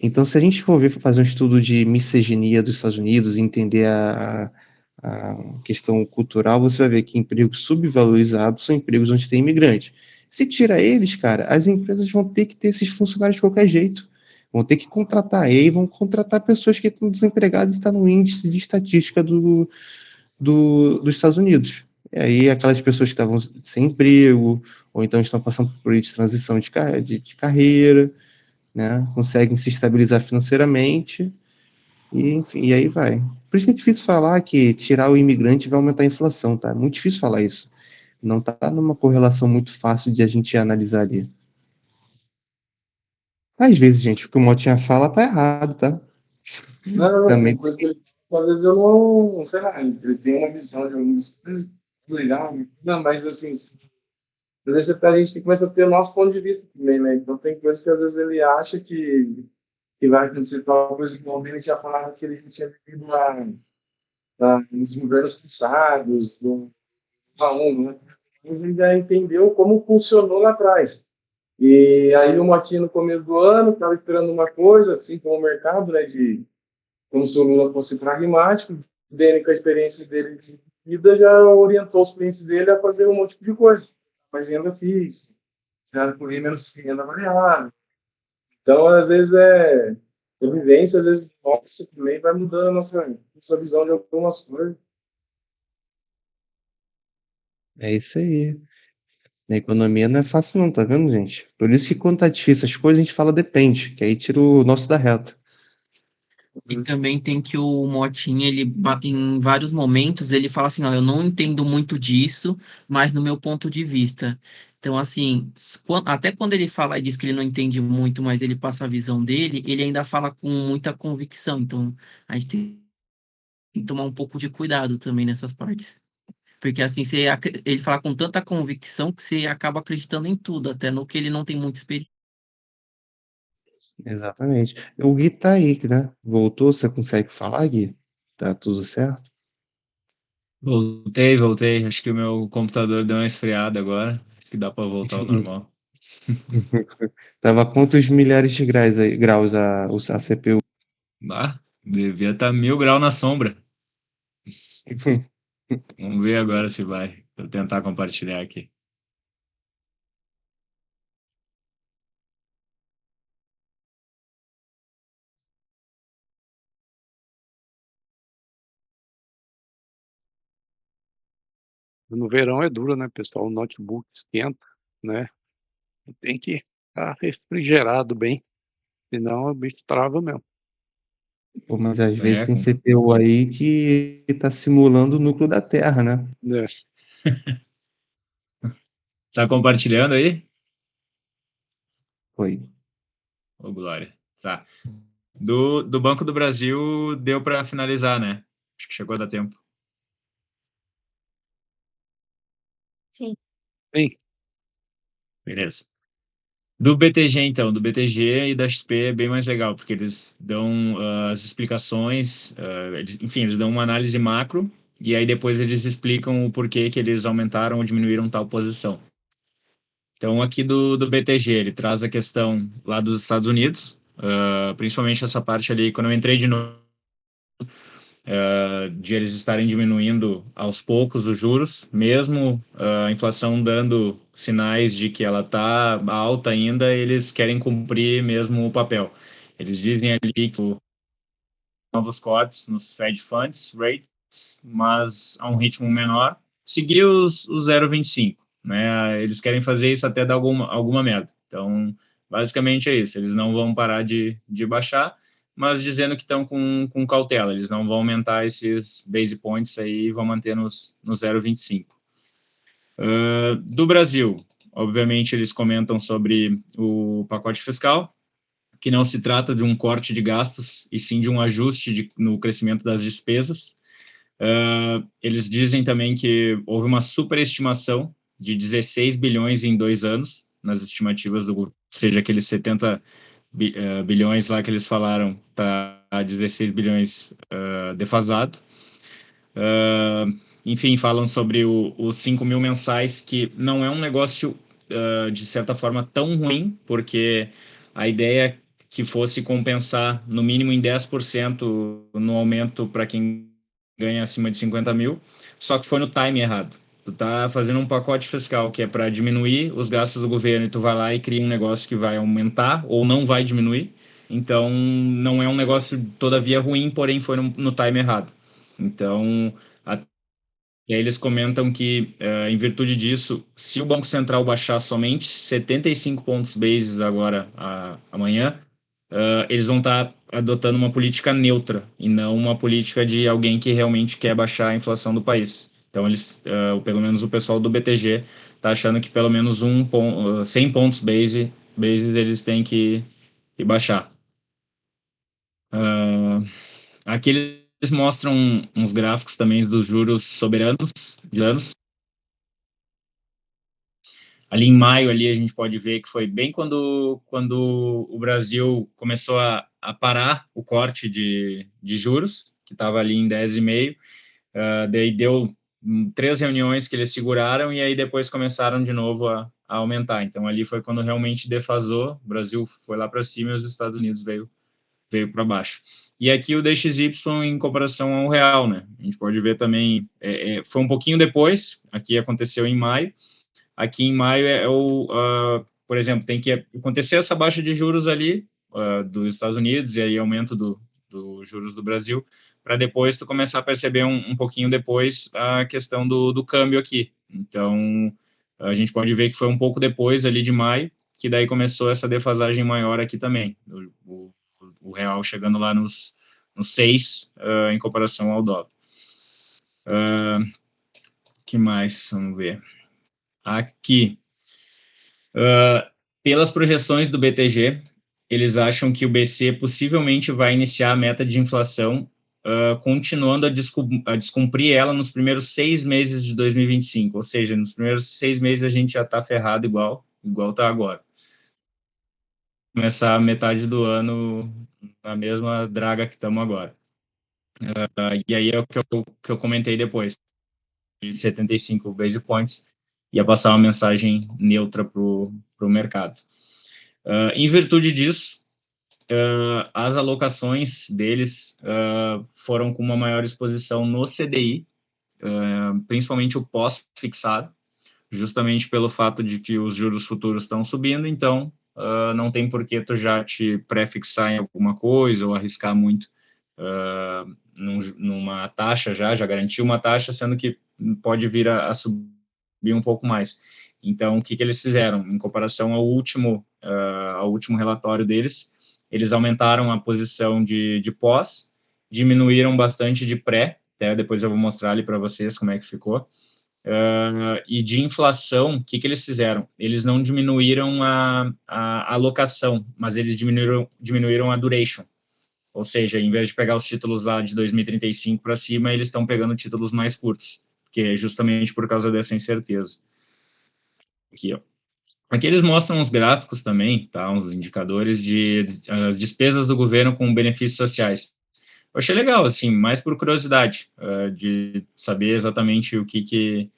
Então, se a gente for fazer um estudo de misoginia dos Estados Unidos e entender a questão cultural, você vai ver que empregos subvalorizados são empregos onde tem imigrante. Se tira eles, cara, as empresas vão ter que ter esses funcionários de qualquer jeito. Vão ter que contratar. E aí vão contratar pessoas que estão desempregadas e estão no índice de estatística dos Estados Unidos. E aí aquelas pessoas que estavam sem emprego, ou então estão passando por período de transição de carreira, né? Conseguem se estabilizar financeiramente, e, enfim, e aí vai. Por isso que é difícil falar que tirar o imigrante vai aumentar a inflação, tá? É muito difícil falar isso. Não está numa correlação muito fácil de a gente analisar ali. Às vezes, gente, o que o Motinha fala tá errado, tá? Não, tem Também. coisa que ele, às vezes eu não, sei lá, ele tem uma visão de algumas coisas legal, né? Não, mas assim, às vezes a gente começa a ter o nosso ponto de vista também, né? Então tem coisas que às vezes ele acha que vai acontecer tal coisa que o Albino tinha falado que ele já tinha vivido nos governos passados, do A1, né? Mas ele já entendeu como funcionou lá atrás. E aí o Motinha no começo do ano estava esperando uma coisa, assim como o mercado, né, de como se o Lula fosse pragmático, dele com a experiência dele de vida já orientou os clientes dele a fazer um monte de coisa, mais renda fixa, já correr menos renda variável. Então, às vezes a vivência, às vezes nossa também vai mudando a nossa visão de algumas coisas. É isso aí. A economia não é fácil não, tá vendo, gente? Por isso que quando tá difícil as coisas, a gente fala depende, que aí tira o nosso da reta. E também tem que o Motinha, em vários momentos, ele fala assim, ó, eu não entendo muito disso, mas no meu ponto de vista. Então, assim, até quando ele fala e diz que ele não entende muito, mas ele passa a visão dele, ele ainda fala com muita convicção. Então, a gente tem que tomar um pouco de cuidado também nessas partes. Porque, assim, ele fala com tanta convicção que você acaba acreditando em tudo, até no que ele não tem muita experiência. Exatamente. O Gui tá aí, né? Voltou, você consegue falar, Gui? Tá tudo certo? Voltei. Acho que o meu computador deu uma esfriada agora. Acho que dá para voltar ao normal. Tava quantos milhares de graus a CPU? Ah, devia estar 1000 graus na sombra. Vamos ver agora se vai. Vou tentar compartilhar aqui. No verão é duro, né, pessoal? O notebook esquenta, né? Tem que estar refrigerado bem, senão o bicho trava mesmo. Pô, mas às vezes É, tem CPU aí que tá simulando o núcleo da Terra, né? É. tá compartilhando aí? Foi. Ô, Glória. Tá. Do Banco do Brasil deu para finalizar, né? Acho que chegou a dar tempo. Sim. Sim. Beleza. Do BTG, então, do BTG e da XP é bem mais legal, porque eles dão as explicações, enfim, eles dão uma análise macro, e aí depois eles explicam o porquê que eles aumentaram ou diminuíram tal posição. Então, aqui do BTG, ele traz a questão lá dos Estados Unidos, principalmente essa parte ali, quando eu entrei de novo, de eles estarem diminuindo aos poucos os juros, mesmo a inflação dando sinais de que ela está alta ainda, eles querem cumprir mesmo o papel. Eles dizem ali que novos cortes nos Fed Funds rates, mas a um ritmo menor, seguir os 0,25, né? Eles querem fazer isso até dar alguma merda. Então, basicamente é isso. Eles não vão parar de baixar, mas dizendo que estão com cautela. Eles não vão aumentar esses base points aí e vão manter no 0,25. Do Brasil, obviamente, eles comentam sobre o pacote fiscal, que não se trata de um corte de gastos, e sim de um ajuste no crescimento das despesas. Eles dizem também que houve uma superestimação de 16 bilhões em 2 anos, nas estimativas do governo, ou seja, aqueles 70 bilhões lá que eles falaram, está a 16 bilhões defasado. Enfim, falam sobre os 5 mil mensais, que não é um negócio, de certa forma, tão ruim, porque a ideia é que fosse compensar no mínimo em 10% no aumento para quem ganha acima de 50 mil, só que foi no time errado. Tu tá fazendo um pacote fiscal que é para diminuir os gastos do governo e tu vai lá e cria um negócio que vai aumentar ou não vai diminuir. Então, não é um negócio todavia ruim, porém foi no time errado. Então, e aí eles comentam que, em virtude disso, se o Banco Central baixar somente 75 pontos bases agora, amanhã, eles vão estar adotando uma política neutra e não uma política de alguém que realmente quer baixar a inflação do país. Então, pelo menos o pessoal do BTG está achando que pelo menos 100 pontos bases eles têm que e baixar. Aqui eles mostram uns gráficos também dos juros soberanos de anos. Ali em maio, ali a gente pode ver que foi bem quando o Brasil começou a parar o corte de juros, que estava ali em 10,5. Daí deu 3 reuniões que eles seguraram e aí depois começaram de novo a aumentar. Então ali foi quando realmente defasou, o Brasil foi lá para cima e os Estados Unidos veio para baixo. E aqui o DXY em comparação ao real, né? A gente pode ver também, foi um pouquinho depois, aqui aconteceu em maio. Aqui em maio por exemplo, tem que acontecer essa baixa de juros ali dos Estados Unidos e aí aumento dos juros do Brasil, para depois tu começar a perceber um pouquinho depois a questão do câmbio aqui. Então, a gente pode ver que foi um pouco depois ali de maio, que daí começou essa defasagem maior aqui também, o real chegando lá nos 6 em comparação ao dólar. Que mais? Vamos ver. Aqui, pelas projeções do BTG, eles acham que o BC possivelmente vai iniciar a meta de inflação, continuando a descumprir ela nos primeiros 6 meses de 2025, ou seja, nos primeiros 6 meses a gente já está ferrado igual está agora. Começar a metade do ano na mesma draga que estamos agora. E aí é o que eu comentei depois, de 75 basic points, ia passar uma mensagem neutra para o mercado. Em virtude disso, as alocações deles foram com uma maior exposição no CDI, principalmente o pós-fixado, justamente pelo fato de que os juros futuros estão subindo, então não tem por que tu já te pré-fixar em alguma coisa ou arriscar muito numa taxa já garantiu uma taxa, sendo que pode vir a subir um pouco mais. Então, o que eles fizeram? Em comparação ao último relatório deles, eles aumentaram a posição de pós, diminuíram bastante de pré, até depois eu vou mostrar ali para vocês como é que ficou, e de inflação, o que eles fizeram? Eles não diminuíram a alocação, mas eles diminuíram a duration. Ou seja, em vez de pegar os títulos lá de 2035 para cima, eles estão pegando títulos mais curtos, que é justamente por causa dessa incerteza. Aqui, ó. Aqui eles mostram os gráficos também, tá? Uns indicadores de as despesas do governo com benefícios sociais. Eu achei legal, assim, mais por curiosidade, de saber exatamente o que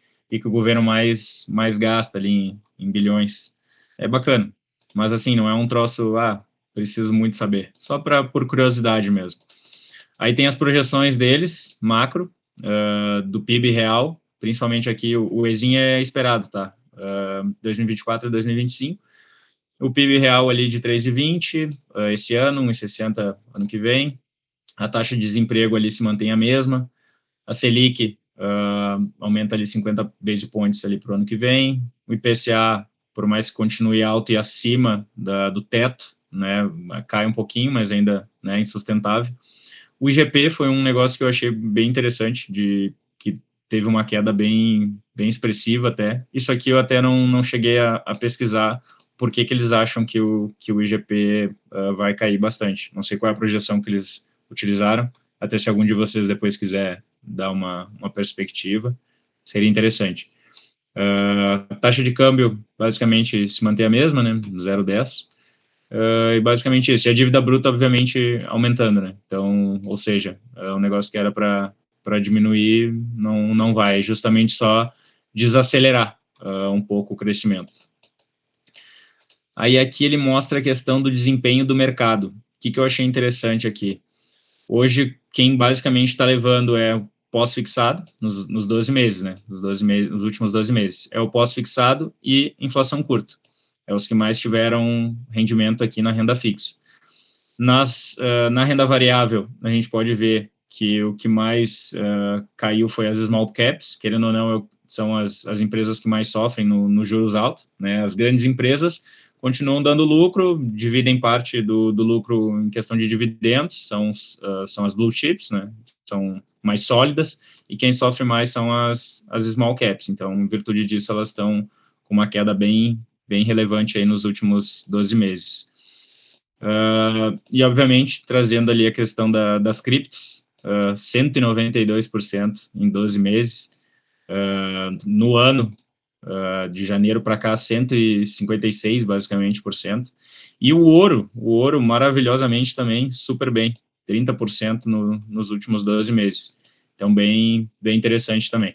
o governo mais gasta ali em bilhões. É bacana, mas assim, não é um troço, preciso muito saber, só por curiosidade mesmo. Aí tem as projeções deles, macro, do PIB real, principalmente aqui, o EZIN é esperado, tá? 2024 e 2025. O PIB real ali de 3,20 esse ano, 1,60 ano que vem. A taxa de desemprego ali se mantém a mesma. A Selic aumenta ali 50 base points ali para o ano que vem. O IPCA, por mais que continue alto e acima do teto, né, cai um pouquinho, mas ainda é insustentável. O IGP foi um negócio que eu achei bem interessante, que teve uma queda bem expressiva até. Isso aqui eu até não cheguei a pesquisar por que eles acham que o IGP vai cair bastante. Não sei qual é a projeção que eles utilizaram, até se algum de vocês depois quiser dar uma perspectiva, seria interessante. A taxa de câmbio basicamente se mantém a mesma, né, 0,10, e basicamente isso. E a dívida bruta, obviamente, aumentando, né, então, ou seja, um negócio que era para diminuir, não vai, justamente só desacelerar um pouco o crescimento. Aí aqui ele mostra a questão do desempenho do mercado. O que eu achei interessante aqui? Hoje, quem basicamente está levando é o pós-fixado, nos 12 meses, né? Nos últimos 12 meses. É o pós-fixado e inflação curta. É os que mais tiveram rendimento aqui na renda fixa. Na renda variável, a gente pode ver que o que mais caiu foi as small caps, querendo ou não, são as empresas que mais sofrem no juros altos, né? As grandes empresas continuam dando lucro, dividem parte do lucro em questão de dividendos, são as blue chips, né? São mais sólidas, e quem sofre mais são as small caps. Então, em virtude disso, elas estão com uma queda bem relevante aí nos últimos 12 meses. E, obviamente, trazendo ali a questão das criptos, 192% em 12 meses. No ano, de janeiro para cá, 156, basicamente, por cento. E o ouro, maravilhosamente também, super bem, 30% nos últimos 12 meses. Então, bem interessante também.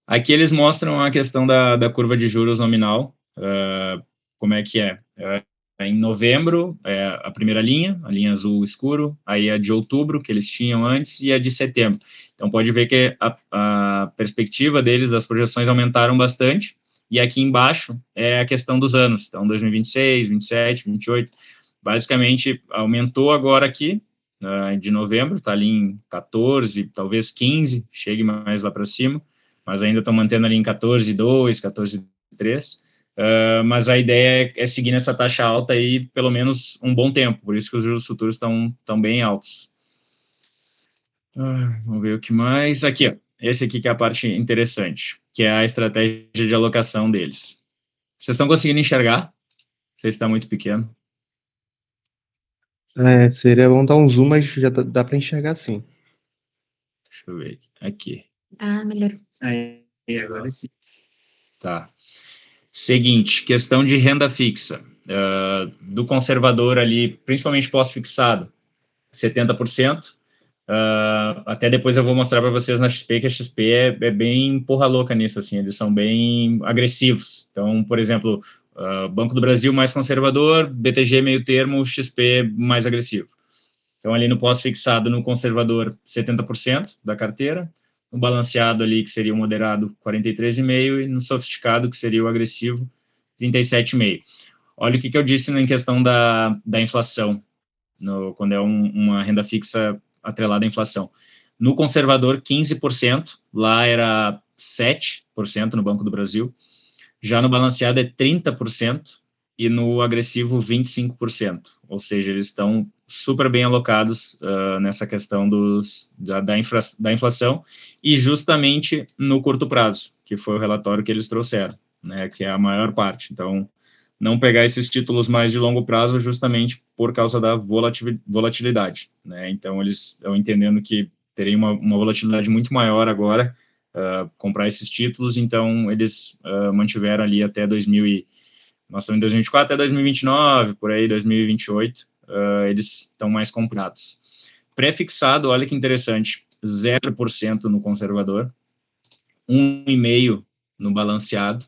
Aqui eles mostram a questão da curva de juros nominal, como é que é. Em novembro, a primeira linha, a linha azul escuro, aí a de outubro, que eles tinham antes, e a de setembro. Então, pode ver que a perspectiva deles, das projeções, aumentaram bastante, e aqui embaixo é a questão dos anos, então 2026, 27, 28, basicamente aumentou agora aqui, de novembro, está ali em 14, talvez 15, chegue mais lá para cima, mas ainda estão mantendo ali em 14,2, 14,3, mas a ideia é seguir nessa taxa alta aí pelo menos um bom tempo, por isso que os juros futuros estão bem altos. Vamos ver o que mais. Aqui, ó, esse aqui que é a parte interessante, que é a estratégia de alocação deles. Vocês estão conseguindo enxergar? Não sei se está muito pequeno. Seria bom dar um zoom, mas já dá para enxergar sim. Deixa eu ver aqui. Melhorou. Aí, agora sim. Tá. Seguinte, questão de renda fixa. Do conservador ali, principalmente pós-fixado, 70%. Até depois eu vou mostrar para vocês na XP, que a XP é bem porra louca nisso, assim, eles são bem agressivos. Então, por exemplo, Banco do Brasil mais conservador, BTG meio termo, XP mais agressivo. Então, ali no pós-fixado, no conservador, 70% da carteira, no balanceado ali, que seria o moderado, 43,5%, e no sofisticado, que seria o agressivo, 37,5%. Olha o que eu disse em questão da inflação, quando é uma renda fixa atrelada à inflação. No conservador, 15%, lá era 7% no Banco do Brasil, já no balanceado é 30%, e no agressivo 25%, ou seja, eles estão super bem alocados nessa questão da inflação, e justamente no curto prazo, que foi o relatório que eles trouxeram, né, que é a maior parte. Então, não pegar esses títulos mais de longo prazo justamente por causa da volatilidade, né? Então, eles estão entendendo que teria uma volatilidade muito maior agora, comprar esses títulos, então eles mantiveram ali até nós estamos em 2024, até 2029, por aí, 2028, eles estão mais comprados. Pré-fixado, olha que interessante, 0% no conservador, 1,5% no balanceado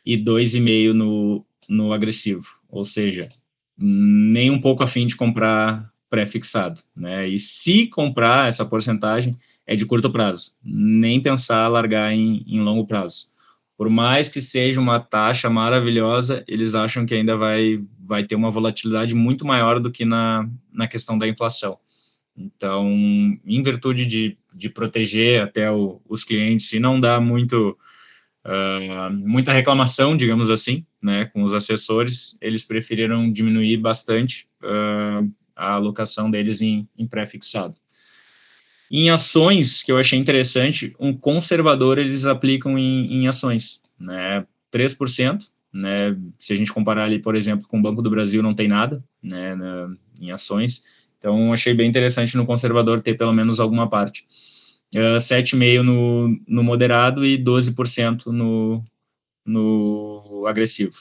e 2,5% no agressivo, ou seja, nem um pouco a fim de comprar pré-fixado, né? E se comprar essa porcentagem, é de curto prazo, nem pensar largar em longo prazo. Por mais que seja uma taxa maravilhosa, eles acham que ainda vai ter uma volatilidade muito maior do que na questão da inflação. Então, em virtude de proteger até os clientes e não dar muita reclamação, digamos assim, né, com os assessores, eles preferiram diminuir bastante a alocação deles em pré-fixado. Em ações, que eu achei interessante, um conservador eles aplicam em ações, né, 3%, né, se a gente comparar ali, por exemplo, com o Banco do Brasil, não tem nada, né, em ações, então achei bem interessante no conservador ter pelo menos alguma parte. 7,5% no moderado e 12% no agressivo.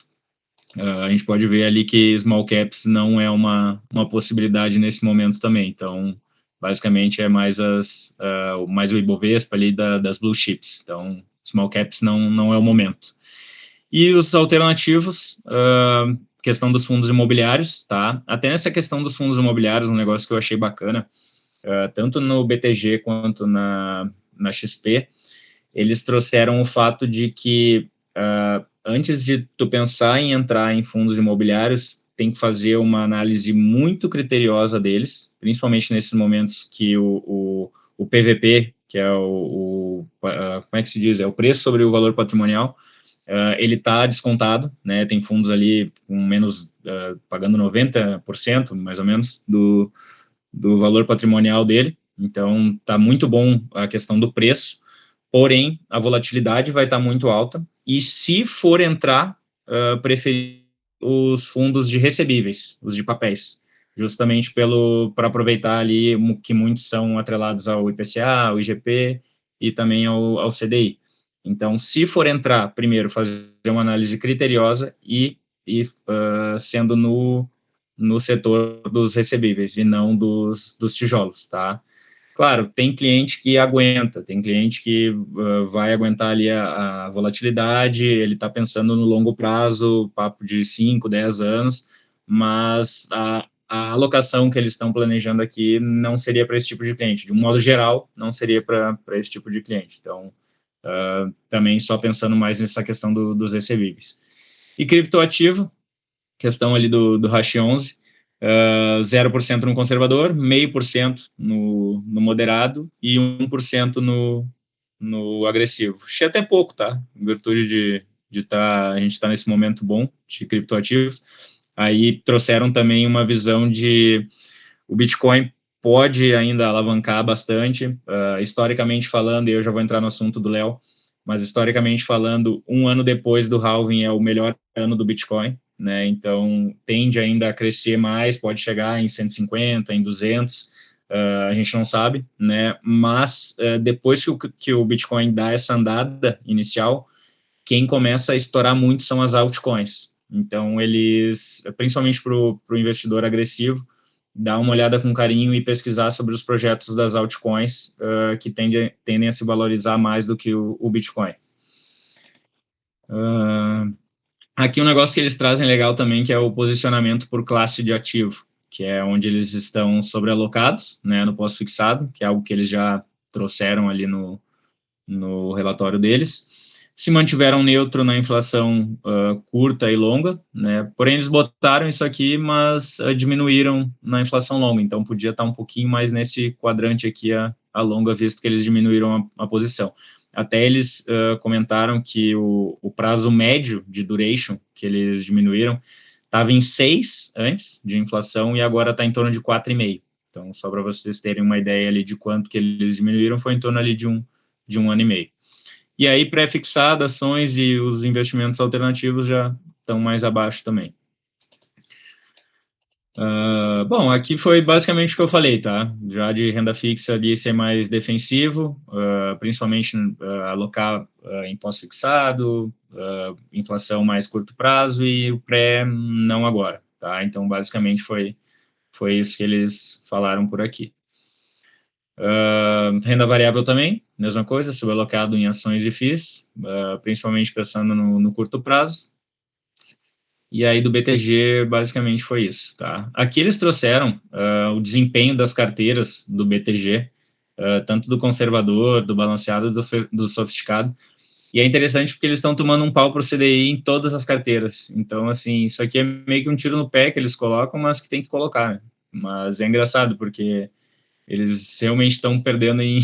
A gente pode ver ali que small caps não é uma possibilidade nesse momento também, então basicamente é mais o Ibovespa ali das blue chips, então small caps não é o momento. E os alternativos, questão dos fundos imobiliários, tá? Até nessa questão dos fundos imobiliários, um negócio que eu achei bacana, tanto no BTG quanto na XP, eles trouxeram o fato de que antes de tu pensar em entrar em fundos imobiliários, tem que fazer uma análise muito criteriosa deles, principalmente nesses momentos que o PVP, que é como é que se diz? É o preço sobre o valor patrimonial, ele está descontado, né? Tem fundos ali com menos, pagando 90%, mais ou menos, do valor patrimonial dele, então está muito bom a questão do preço, porém a volatilidade vai estar muito alta, e se for entrar, preferir os fundos de recebíveis, os de papéis, justamente para aproveitar ali que muitos são atrelados ao IPCA, ao IGP e também ao CDI. Então, se for entrar, primeiro, fazer uma análise criteriosa e sendo no setor dos recebíveis e não dos tijolos, tá? Claro, tem cliente que aguenta, tem cliente que vai aguentar ali a volatilidade, ele está pensando no longo prazo, papo de 5, 10 anos, mas a alocação que eles estão planejando aqui não seria para esse tipo de cliente. De um modo geral, não seria para esse tipo de cliente. Então, também só pensando mais nessa questão dos recebíveis. E criptoativo, questão ali do Hash 11, 0% no conservador, 0,5% no moderado e 1% no agressivo. Achei até pouco, tá? Em virtude a gente tá nesse momento bom de criptoativos. Aí trouxeram também uma visão de o Bitcoin pode ainda alavancar bastante, historicamente falando, e eu já vou entrar no assunto do Léo, mas historicamente falando, um ano depois do halving é o melhor ano do Bitcoin, né? Então tende ainda a crescer mais, pode chegar em 150, em 200, a gente não sabe, né? Mas depois que o Bitcoin dá essa andada inicial, quem começa a estourar muito são as altcoins. Então eles, principalmente para o investidor agressivo, dar uma olhada com carinho e pesquisar sobre os projetos das altcoins que tendem a se valorizar mais do que o Bitcoin. Aqui um negócio que eles trazem legal também, que é o posicionamento por classe de ativo, que é onde eles estão sobrealocados, né, no pós-fixado, que é algo que eles já trouxeram ali no relatório deles. Se mantiveram neutro na inflação curta e longa, né? Porém eles botaram isso aqui, mas diminuíram na inflação longa, então podia estar um pouquinho mais nesse quadrante aqui a longa, visto que eles diminuíram a posição. Até eles comentaram que o prazo médio de duration que eles diminuíram estava em 6 antes de inflação e agora está em torno de 4,5. Então, só para vocês terem uma ideia ali de quanto que eles diminuíram, foi em torno ali de um ano e meio. E aí, pré-fixado, ações e os investimentos alternativos já estão mais abaixo também. Bom, aqui foi basicamente o que eu falei, tá? Já de renda fixa ali ser mais defensivo, principalmente alocar em pós-fixado, inflação mais curto prazo e o pré não agora, tá? Então, basicamente foi isso que eles falaram por aqui. Renda variável também, mesma coisa, subalocado em ações e FIIs, principalmente pensando no curto prazo. E aí do BTG, basicamente foi isso, tá? Aqui eles trouxeram o desempenho das carteiras do BTG, tanto do conservador, do balanceado, do sofisticado. E é interessante porque eles estão tomando um pau para o CDI em todas as carteiras. Então, assim, isso aqui é meio que um tiro no pé que eles colocam, mas que tem que colocar, né? Mas é engraçado, porque eles realmente estão perdendo em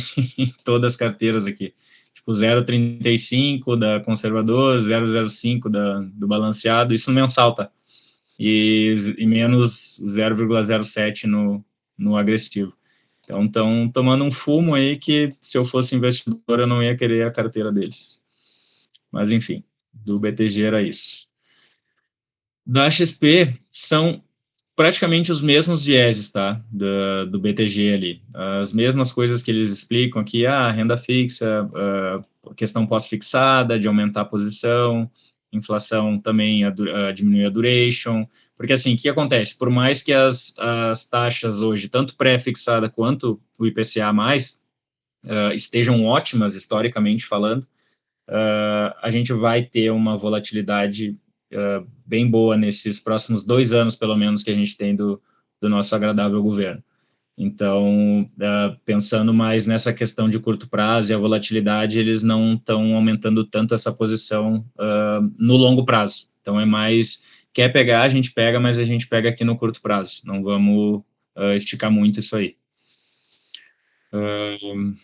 todas as carteiras aqui. Tipo, 0,35 da conservador, 0,05 do balanceado, isso no mensal, tá? E menos 0,07 no agressivo. Então, estão tomando um fumo aí que, se eu fosse investidor, eu não ia querer a carteira deles. Mas, enfim, do BTG era isso. Da XP, são praticamente os mesmos vieses, tá, do BTG ali, as mesmas coisas que eles explicam aqui, renda fixa, questão pós-fixada, de aumentar a posição, inflação também diminuir a duration, porque assim, o que acontece? Por mais que as taxas hoje, tanto pré-fixada quanto o IPCA+, estejam ótimas, historicamente falando, a gente vai ter uma volatilidade bem boa nesses próximos 2 anos, pelo menos, que a gente tem do nosso agradável governo. Então, pensando mais nessa questão de curto prazo e a volatilidade, eles não estão aumentando tanto essa posição no longo prazo. Então, é mais, quer pegar, a gente pega, mas a gente pega aqui no curto prazo. Não vamos esticar muito isso aí. Vamos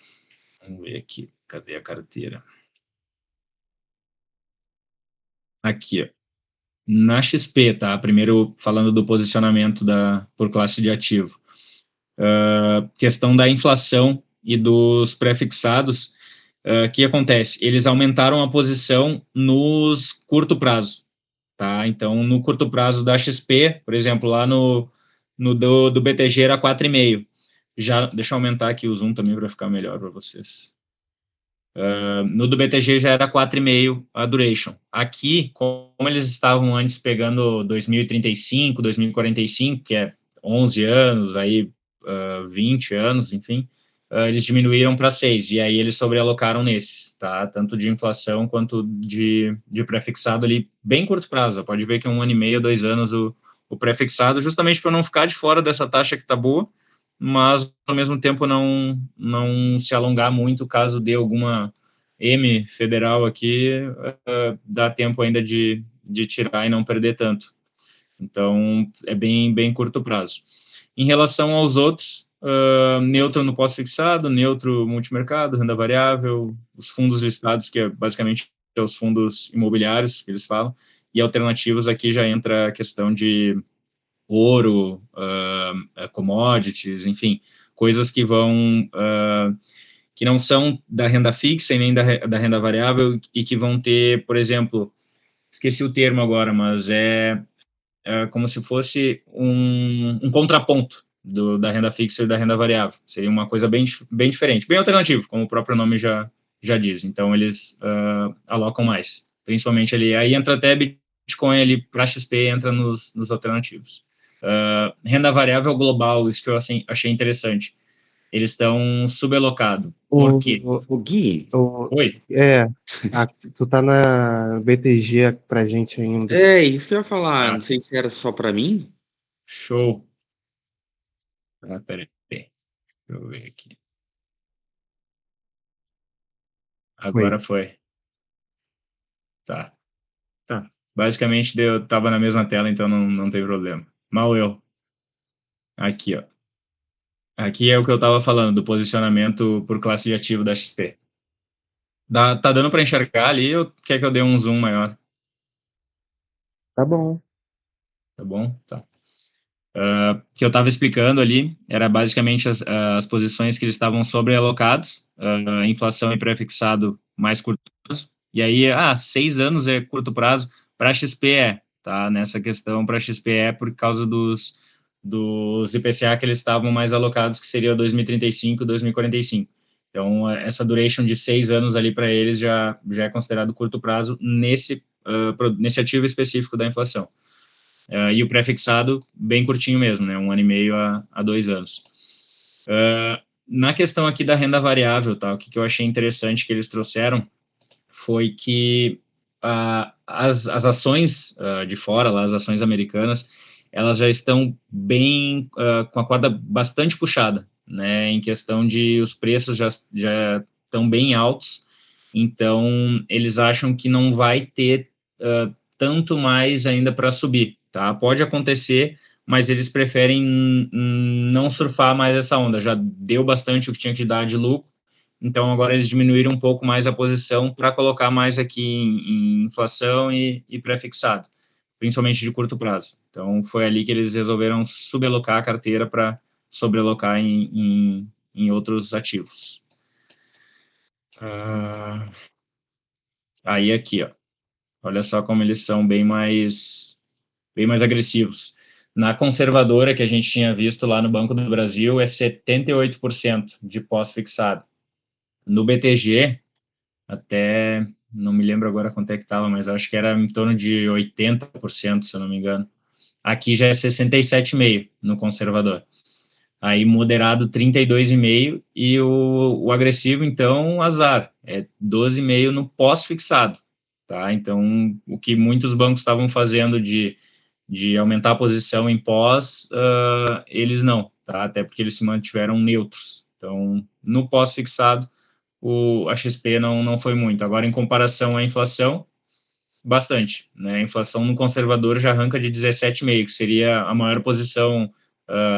ver aqui, cadê a carteira? Aqui, ó. Na XP, tá? Primeiro falando do posicionamento por classe de ativo. Questão da inflação e dos pré-fixados, que acontece? Eles aumentaram a posição nos curto prazo, tá? Então, no curto prazo da XP, por exemplo, lá no do BTG era 4,5. Já, deixa eu aumentar aqui o zoom também para ficar melhor para vocês. No do BTG já era 4,5 a duration. Aqui, como eles estavam antes pegando 2035, 2045, que é 11 anos, aí 20 anos, enfim, eles diminuíram para 6, e aí eles sobrealocaram nesse, tá? Tanto de inflação quanto de pré-fixado ali, bem curto prazo. Pode ver que é 1 ano e meio, 2 anos o pré-fixado, justamente para não ficar de fora dessa taxa que está boa, mas ao mesmo tempo não se alongar muito caso dê alguma M federal aqui, dá tempo ainda de tirar e não perder tanto. Então, é bem curto prazo. Em relação aos outros, neutro no pós-fixado, neutro multimercado, renda variável, os fundos listados, que é basicamente os fundos imobiliários que eles falam, e alternativos aqui já entra a questão de ouro, commodities, enfim, coisas que vão, que não são da renda fixa e nem da renda variável e que vão ter, por exemplo, esqueci o termo agora, mas é como se fosse um contraponto da renda fixa e da renda variável. Seria uma coisa bem diferente, bem alternativo, como o próprio nome já diz. Então, eles alocam mais, principalmente ali. Aí entra até Bitcoin ali para XP, entra nos alternativos. Renda variável global, isso que eu assim, achei interessante. Eles estão subalocados. Por quê? O Gui, Oi? Tu tá na BTG pra gente ainda. é isso que eu ia falar. Não sei se era só para mim. Show. Peraí. Deixa eu ver aqui. Agora foi. Tá. Basicamente, tava na mesma tela, então não tem problema. Mal eu. Aqui, ó. Aqui é o que eu tava falando, do posicionamento por classe de ativo da XP. Tá dando para enxergar ali ou quer que eu dê um zoom maior? Tá bom. Tá bom? Tá. Que eu estava explicando ali, era basicamente as posições que eles estavam sobrealocados, inflação e pré-fixado mais curto prazo, e aí, 6 anos é curto prazo, para XP tá? Nessa questão, para XP por causa dos IPCA que eles estavam mais alocados, que seria 2035 e 2045. Então, essa duration de 6 anos ali para eles já é considerado curto prazo nesse ativo específico da inflação. E o pré-fixado, bem curtinho mesmo, né? 1 ano e meio a 2 anos. Na questão aqui da renda variável, tá? O que eu achei interessante que eles trouxeram foi que as ações de fora, lá, as ações americanas, elas já estão bem, com a corda bastante puxada, né? Em questão de os preços já estão bem altos, então eles acham que não vai ter tanto mais ainda para subir. Tá? Pode acontecer, mas eles preferem não surfar mais essa onda. Já deu bastante o que tinha que dar de lucro, então agora eles diminuíram um pouco mais a posição para colocar mais aqui em inflação e pré-fixado, principalmente de curto prazo. Então foi ali que eles resolveram subalocar a carteira para sobrealocar em outros ativos. Aí aqui, ó. Olha só como eles são bem mais agressivos. Na conservadora, que a gente tinha visto lá no Banco do Brasil, é 78% de pós-fixado. No BTG, até não me lembro agora quanto é que estava, mas acho que era em torno de 80%, se eu não me engano. Aqui já é 67,5% no conservador. Aí moderado 32,5% e o agressivo, então, azar. É 12,5% no pós-fixado. Tá? Então, o que muitos bancos estavam fazendo de aumentar a posição em pós, eles não, tá? Até porque eles se mantiveram neutros. Então, no pós-fixado, a XP não foi muito. Agora, em comparação à inflação, bastante. Né? A inflação no conservador já arranca de 17,5%, que seria a maior posição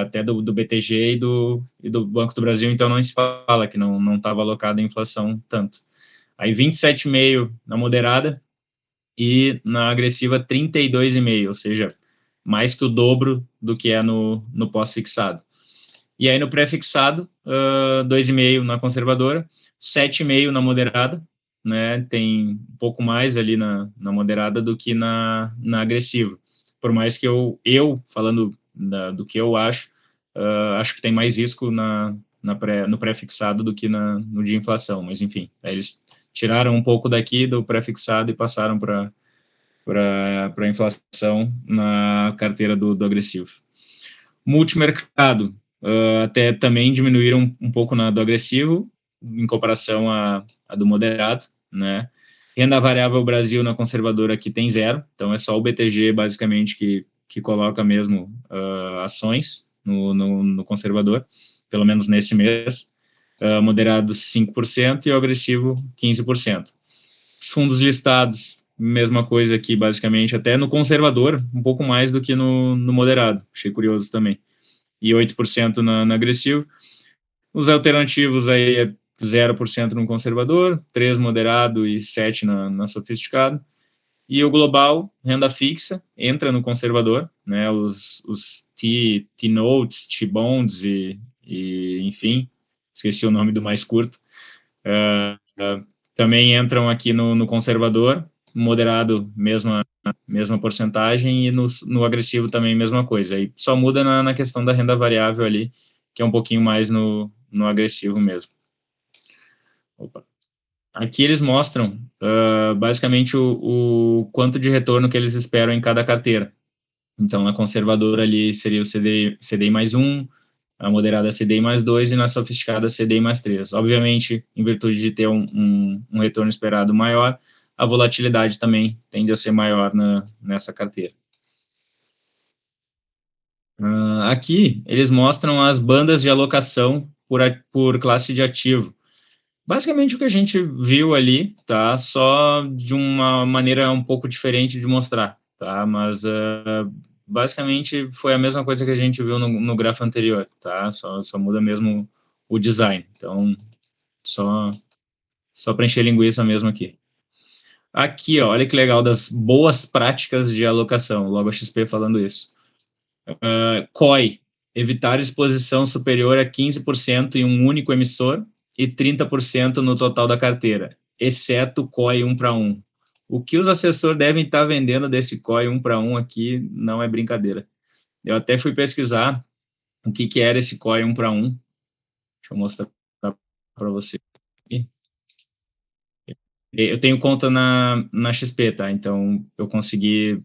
até do BTG e do Banco do Brasil, então não se fala que não estava alocada a inflação tanto. Aí 27,5% na moderada, e na agressiva 32,5%, ou seja, mais que o dobro do que é no pós-fixado. E aí no pré-fixado, 2,5% na conservadora, 7,5% na moderada, né, tem um pouco mais ali na moderada do que na agressiva. Por mais que eu falando do que eu acho que tem mais risco no pré-fixado do que no de inflação, mas enfim, eles tiraram um pouco daqui do pré-fixado e passaram para a inflação na carteira do agressivo. Multimercado, até também diminuíram um pouco do agressivo, em comparação a do moderado, né? Renda variável Brasil na conservadora aqui tem 0, então é só o BTG, basicamente, que coloca mesmo ações no conservador, pelo menos nesse mês. Moderado 5% e o agressivo 15%. Os fundos listados, mesma coisa aqui, basicamente, até no conservador, um pouco mais do que no moderado, achei curioso também. E 8% no agressivo. Os alternativos aí é 0% no conservador, 3% moderado e 7% na sofisticado. E o global, renda fixa, entra no conservador, né, os T-Notes, T-Bonds e enfim, esqueci o nome do mais curto, também entram aqui no conservador, moderado, mesma porcentagem, e no agressivo também, mesma coisa. Aí só muda na questão da renda variável ali, que é um pouquinho mais no agressivo mesmo. Opa. Aqui eles mostram, basicamente, o quanto de retorno que eles esperam em cada carteira. Então, na conservadora ali seria o CDI mais 1, a moderada CDI mais 2 e na sofisticada CDI mais 3. Obviamente, em virtude de ter um retorno esperado maior, a volatilidade também tende a ser maior nessa carteira. Aqui, eles mostram as bandas de alocação por classe de ativo. Basicamente, o que a gente viu ali, tá? Só de uma maneira um pouco diferente de mostrar, tá? Mas, basicamente, foi a mesma coisa que a gente viu no grafo anterior, tá? Só muda mesmo o design. Então, só para encher linguiça mesmo aqui. Aqui, ó, olha que legal, das boas práticas de alocação, logo a XP falando isso. COI, evitar exposição superior a 15% em um único emissor e 30% no total da carteira, exceto COI 1 para 1. O que os assessores devem estar vendendo desse COI 1 para 1 aqui não é brincadeira. Eu até fui pesquisar o que era esse COI 1 para 1. Deixa eu mostrar para você. Eu tenho conta na XP, tá? Então, eu consegui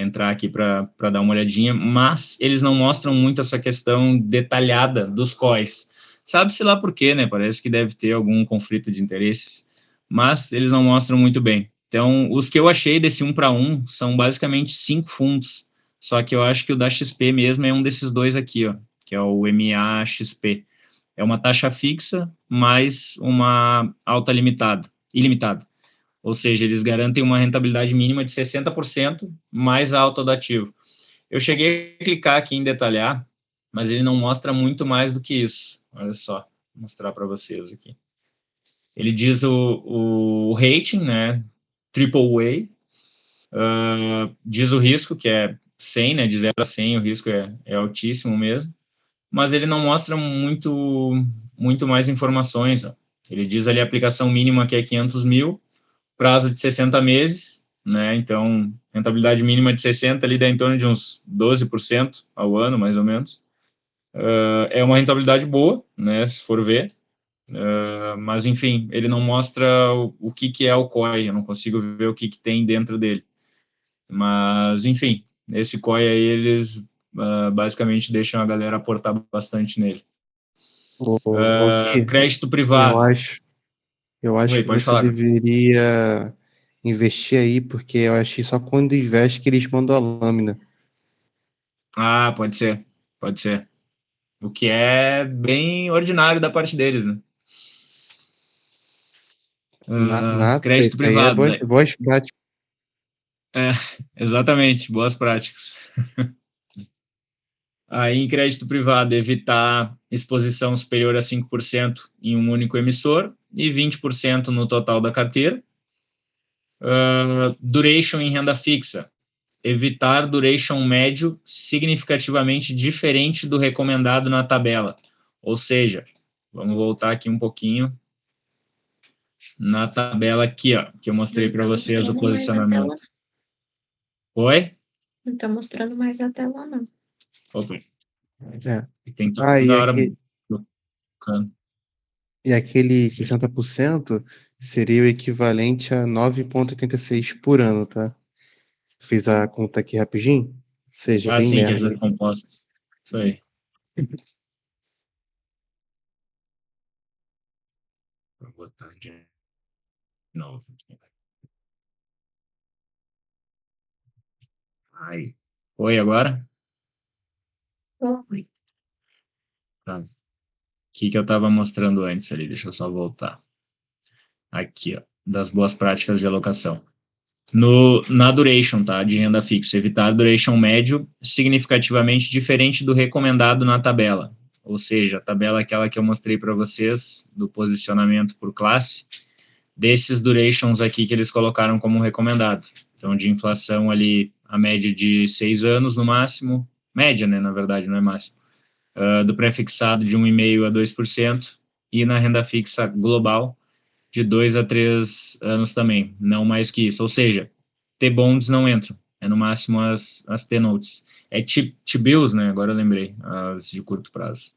entrar aqui para dar uma olhadinha, mas eles não mostram muito essa questão detalhada dos COIs. Sabe-se lá por quê, né? Parece que deve ter algum conflito de interesses, mas eles não mostram muito bem. Então, os que eu achei desse 1 para 1 são basicamente 5 fundos, só que eu acho que o da XP mesmo é um desses dois aqui, ó, que é o MA-XP. É uma taxa fixa mais uma alta ilimitada. Ou seja, eles garantem uma rentabilidade mínima de 60% mais alta do ativo. Eu cheguei a clicar aqui em detalhar, mas ele não mostra muito mais do que isso. Olha só, vou mostrar para vocês aqui. Ele diz o rating, né, triple A, diz o risco, que é 100, né, de 0 a 100, o risco é altíssimo mesmo, mas ele não mostra muito mais informações. Ó. Ele diz ali a aplicação mínima, que é 500 mil, prazo de 60 meses, né, então, rentabilidade mínima de 60, ali dá em torno de uns 12% ao ano, mais ou menos. É uma rentabilidade boa, né, se for ver, mas, enfim, ele não mostra o que é o COI, eu não consigo ver o que tem dentro dele. Mas, enfim, esse COI aí, eles basicamente deixam a galera aportar bastante nele. Crédito privado. Eu acho Oi, que pode você falar. deveria investir aí, porque eu acho que só quando investe que eles mandam a lâmina. Ah, pode ser. O que é bem ordinário da parte deles, né? Nada, Crédito isso aí é privado. Né? boas práticas. Exatamente, boas práticas. Aí, em crédito privado, evitar exposição superior a 5% em um único emissor e 20% no total da carteira. Duration em renda fixa. Evitar duration médio significativamente diferente do recomendado na tabela. Ou seja, vamos voltar aqui um pouquinho. Na tabela aqui, ó, que eu mostrei Não para tá vocês do mostrando mais a tela. posicionamento. Oi? Não tá mostrando mais a tela, não. Opa, É. tem que Ah, toda hora trocando. e aquele 60% seria o equivalente a 9,86 por ano, tá? Fiz a conta aqui rapidinho. Ou seja, Ah, bem sim, que é merda. juro composto. Isso aí. Vou botar de novo aqui. Ai. Oi, agora? Oi. Tá. O que eu estava mostrando antes ali? Deixa eu só voltar. Aqui, ó, das boas práticas de alocação. Na duration, tá, de renda fixa, evitar duration médio significativamente diferente do recomendado na tabela. Ou seja, a tabela é aquela que eu mostrei para vocês, do posicionamento por classe, desses durations aqui que eles colocaram como recomendado. Então, de inflação ali, a média de 6 anos no máximo, média, né, na verdade, não é máximo, do pré-fixado de 1,5% a 2%, e na renda fixa global, de 2 a 3 anos também, não mais que isso. Ou seja, T-bonds não entram, é no máximo as T-notes. É T-bills, né? Agora eu lembrei, as de curto prazo.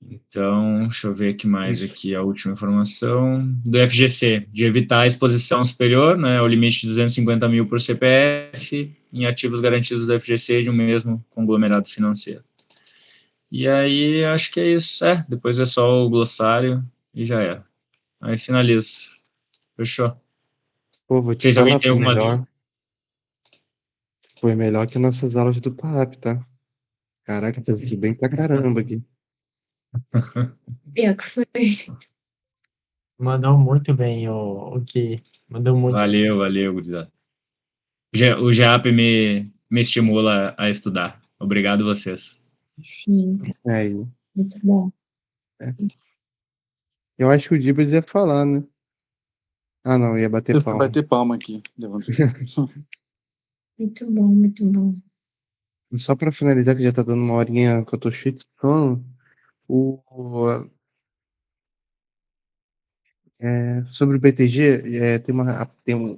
Então, deixa eu ver aqui mais aqui a última informação do FGC, de evitar a exposição superior, né, ao limite de 250 mil por CPF, em ativos garantidos do FGC de um mesmo conglomerado financeiro. E aí, acho que é isso. Depois é só o glossário e já era. Aí finalizo. Fechou. Pô, vou Não te sei se alguém falar, tem alguma dúvida. foi melhor que nossas aulas do PAP, tá? Caraca, eu fiquei bem pra caramba aqui. Pior que foi. Mandou muito bem o Gui. Mandou muito bem. Valeu, gurizada. O GEAP me estimula a estudar. Obrigado vocês. Sim, É, muito bom. eu acho que o Dibas ia falar, né? Ah, não, ia bater Eu fui palma. bater palma aqui. Levantei. Muito bom, muito bom. Só pra finalizar, que já tá dando uma horinha que eu tô cheio de sono, sobre o BTG,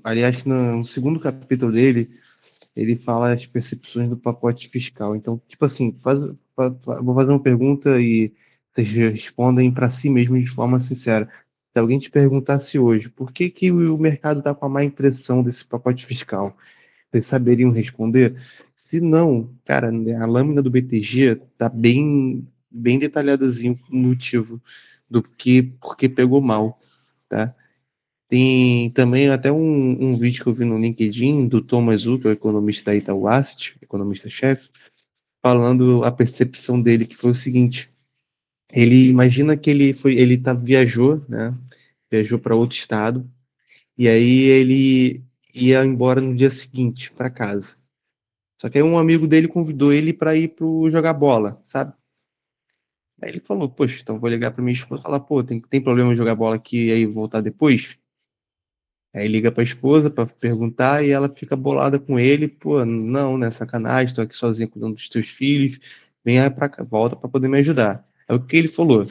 aliás, que no segundo capítulo dele, ele fala as percepções do pacote fiscal. Então, tipo assim, vou fazer uma pergunta e vocês respondem para si mesmos de forma sincera. Se alguém te perguntasse hoje, por que que o mercado está com a má impressão desse pacote fiscal? Vocês saberiam responder? Se não, cara, a lâmina do BTG tá bem detalhadazinho o motivo porque pegou mal, tá? Tem também até um vídeo que eu vi no LinkedIn do Thomas Wu, que é o economista da Itaú Asset, economista-chefe, falando a percepção dele, que foi o seguinte: ele imagina que viajou, né? Viajou para outro estado, e aí ele ia embora no dia seguinte para casa. Só que aí um amigo dele convidou ele para ir pro jogar bola, sabe? Aí ele falou: poxa, então vou ligar para minha esposa e falar: pô, tem problema em jogar bola aqui e aí voltar depois? Aí liga pra esposa pra perguntar e ela fica bolada com ele, pô, não, né, sacanagem, tô aqui sozinha cuidando dos teus filhos, vem aí pra cá, volta pra poder me ajudar. É o que ele falou.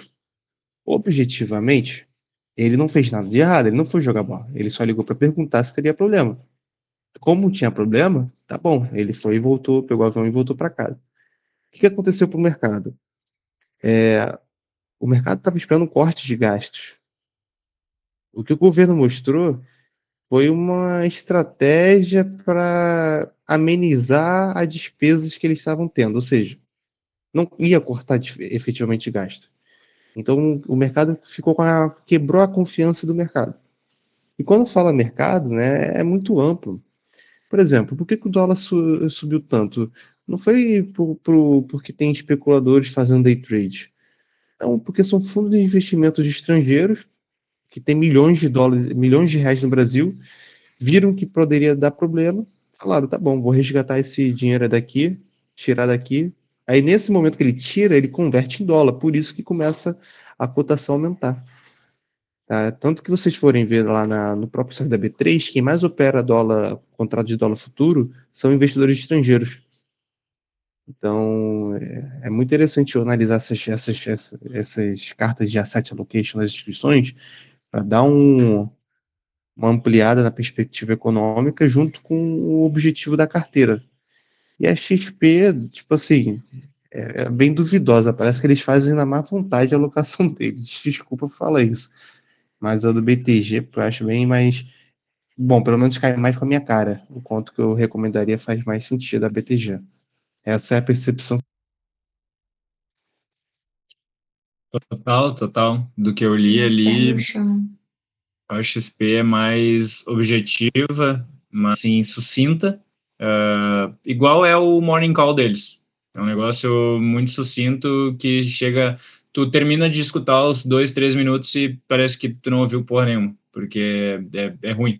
Objetivamente, ele não fez nada de errado, ele não foi jogar bola, ele só ligou pra perguntar se teria problema. Como tinha problema, tá bom, ele foi e voltou, pegou o avião e voltou pra casa. O que aconteceu pro mercado? O mercado estava esperando um corte de gastos. O que o governo mostrou foi uma estratégia para amenizar as despesas que eles estavam tendo, ou seja, não ia cortar efetivamente gasto. Então o mercado quebrou a confiança do mercado. E quando fala mercado, né, é muito amplo. Por exemplo, por que o dólar subiu tanto? Não foi porque tem especuladores fazendo day trade. Não, porque são fundos de investimentos estrangeiros que têm milhões de dólares, milhões de reais no Brasil, viram que poderia dar problema, falaram, tá bom, vou resgatar esse dinheiro daqui, tirar daqui. Aí nesse momento que ele tira, ele converte em dólar, por isso que começa a cotação a aumentar. Tá? Tanto que vocês forem ver lá no próprio site da B3, quem mais opera contrato de dólar futuro são investidores estrangeiros. Então, é muito interessante eu analisar essas cartas de asset allocation nas instituições, para dar uma ampliada na perspectiva econômica junto com o objetivo da carteira. E a XP, tipo assim, é bem duvidosa, parece que eles fazem na má vontade a alocação deles. Desculpa falar isso. Mas a do BTG eu acho bem mais. Bom, pelo menos cai mais com a minha cara. O quanto que eu recomendaria faz mais sentido a BTG. Essa é a percepção. Total. Do que eu li Mais pé ali, no chão. a XP é mais objetiva, mas assim, sucinta. Igual é o Morning Call deles. É um negócio muito sucinto que chega. Tu termina de escutar os 2, 3 minutos e parece que tu não ouviu porra nenhuma, porque é ruim.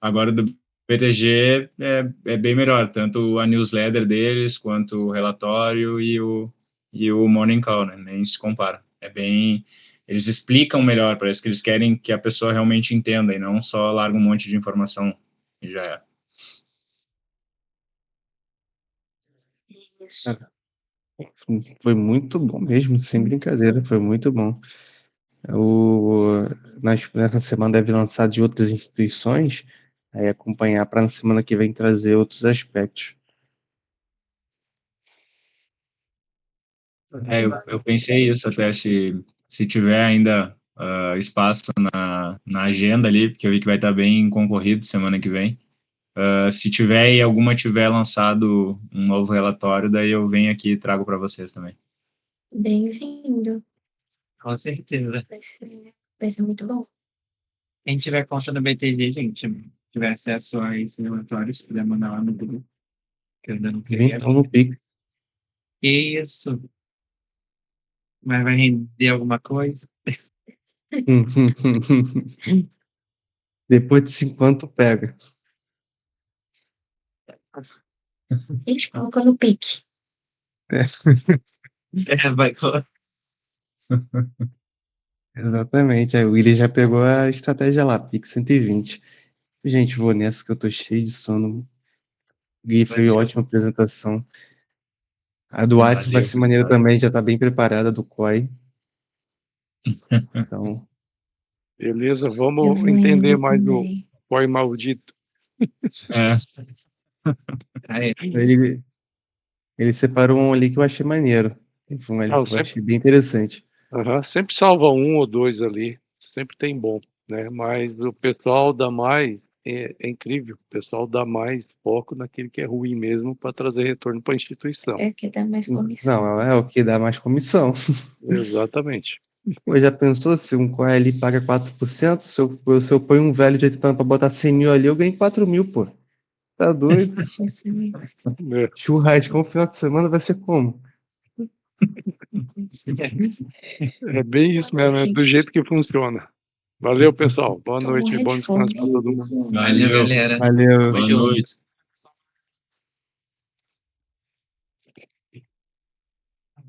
Agora, do BTG é bem melhor, tanto a newsletter deles, quanto o relatório e o Morning Call, né? Nem se compara. Eles explicam melhor, parece que eles querem que a pessoa realmente entenda e não só larga um monte de informação e já é. Isso. Foi muito bom mesmo, sem brincadeira, foi muito bom. Nessa semana deve lançar de outras instituições, aí acompanhar para na semana que vem trazer outros aspectos. Eu pensei isso até, se tiver ainda espaço na agenda ali, porque eu vi que vai estar bem concorrido semana que vem. Se tiver e alguma tiver lançado um novo relatório, daí eu venho aqui e trago para vocês também. Bem-vindo. Com certeza. Vai ser muito bom. Quem tiver conta no BTG, gente, tiver acesso a esses relatórios, se puder mandar lá no grupo, que eu ainda não queria. Então no Pix. Isso. Mas vai render alguma coisa? Depois de 5 anos tu pega. A gente colocou no pique. Vai. Exatamente. Aí o William já pegou a estratégia lá, Pix 120. Gente, vou nessa que eu tô cheio de sono. Gui, foi ótima apresentação. A do WhatsApp vai ser maneira também, já tá bem preparada do COI. Então. Beleza, vamos entender mais o COI maldito. Ele separou um ali que eu achei maneiro. Um ali que eu achei bem interessante. Sempre salva um ou dois ali, sempre tem bom, né? Mas o pessoal dá mais, é incrível, o pessoal dá mais foco naquele que é ruim mesmo para trazer retorno para a instituição. É o que dá mais comissão. Não, é o que dá mais comissão. Exatamente. Pô, já pensou se um COI ali paga 4%? Se eu ponho um velho de 80 anos para botar 100 mil ali, eu ganho 4 mil, pô. Tá doido? Churrasco no final de semana vai ser como? É bem isso mesmo, é do jeito que funciona. Valeu, pessoal. Boa noite, bom descanso para todo mundo. Valeu, galera. Valeu. Boa noite.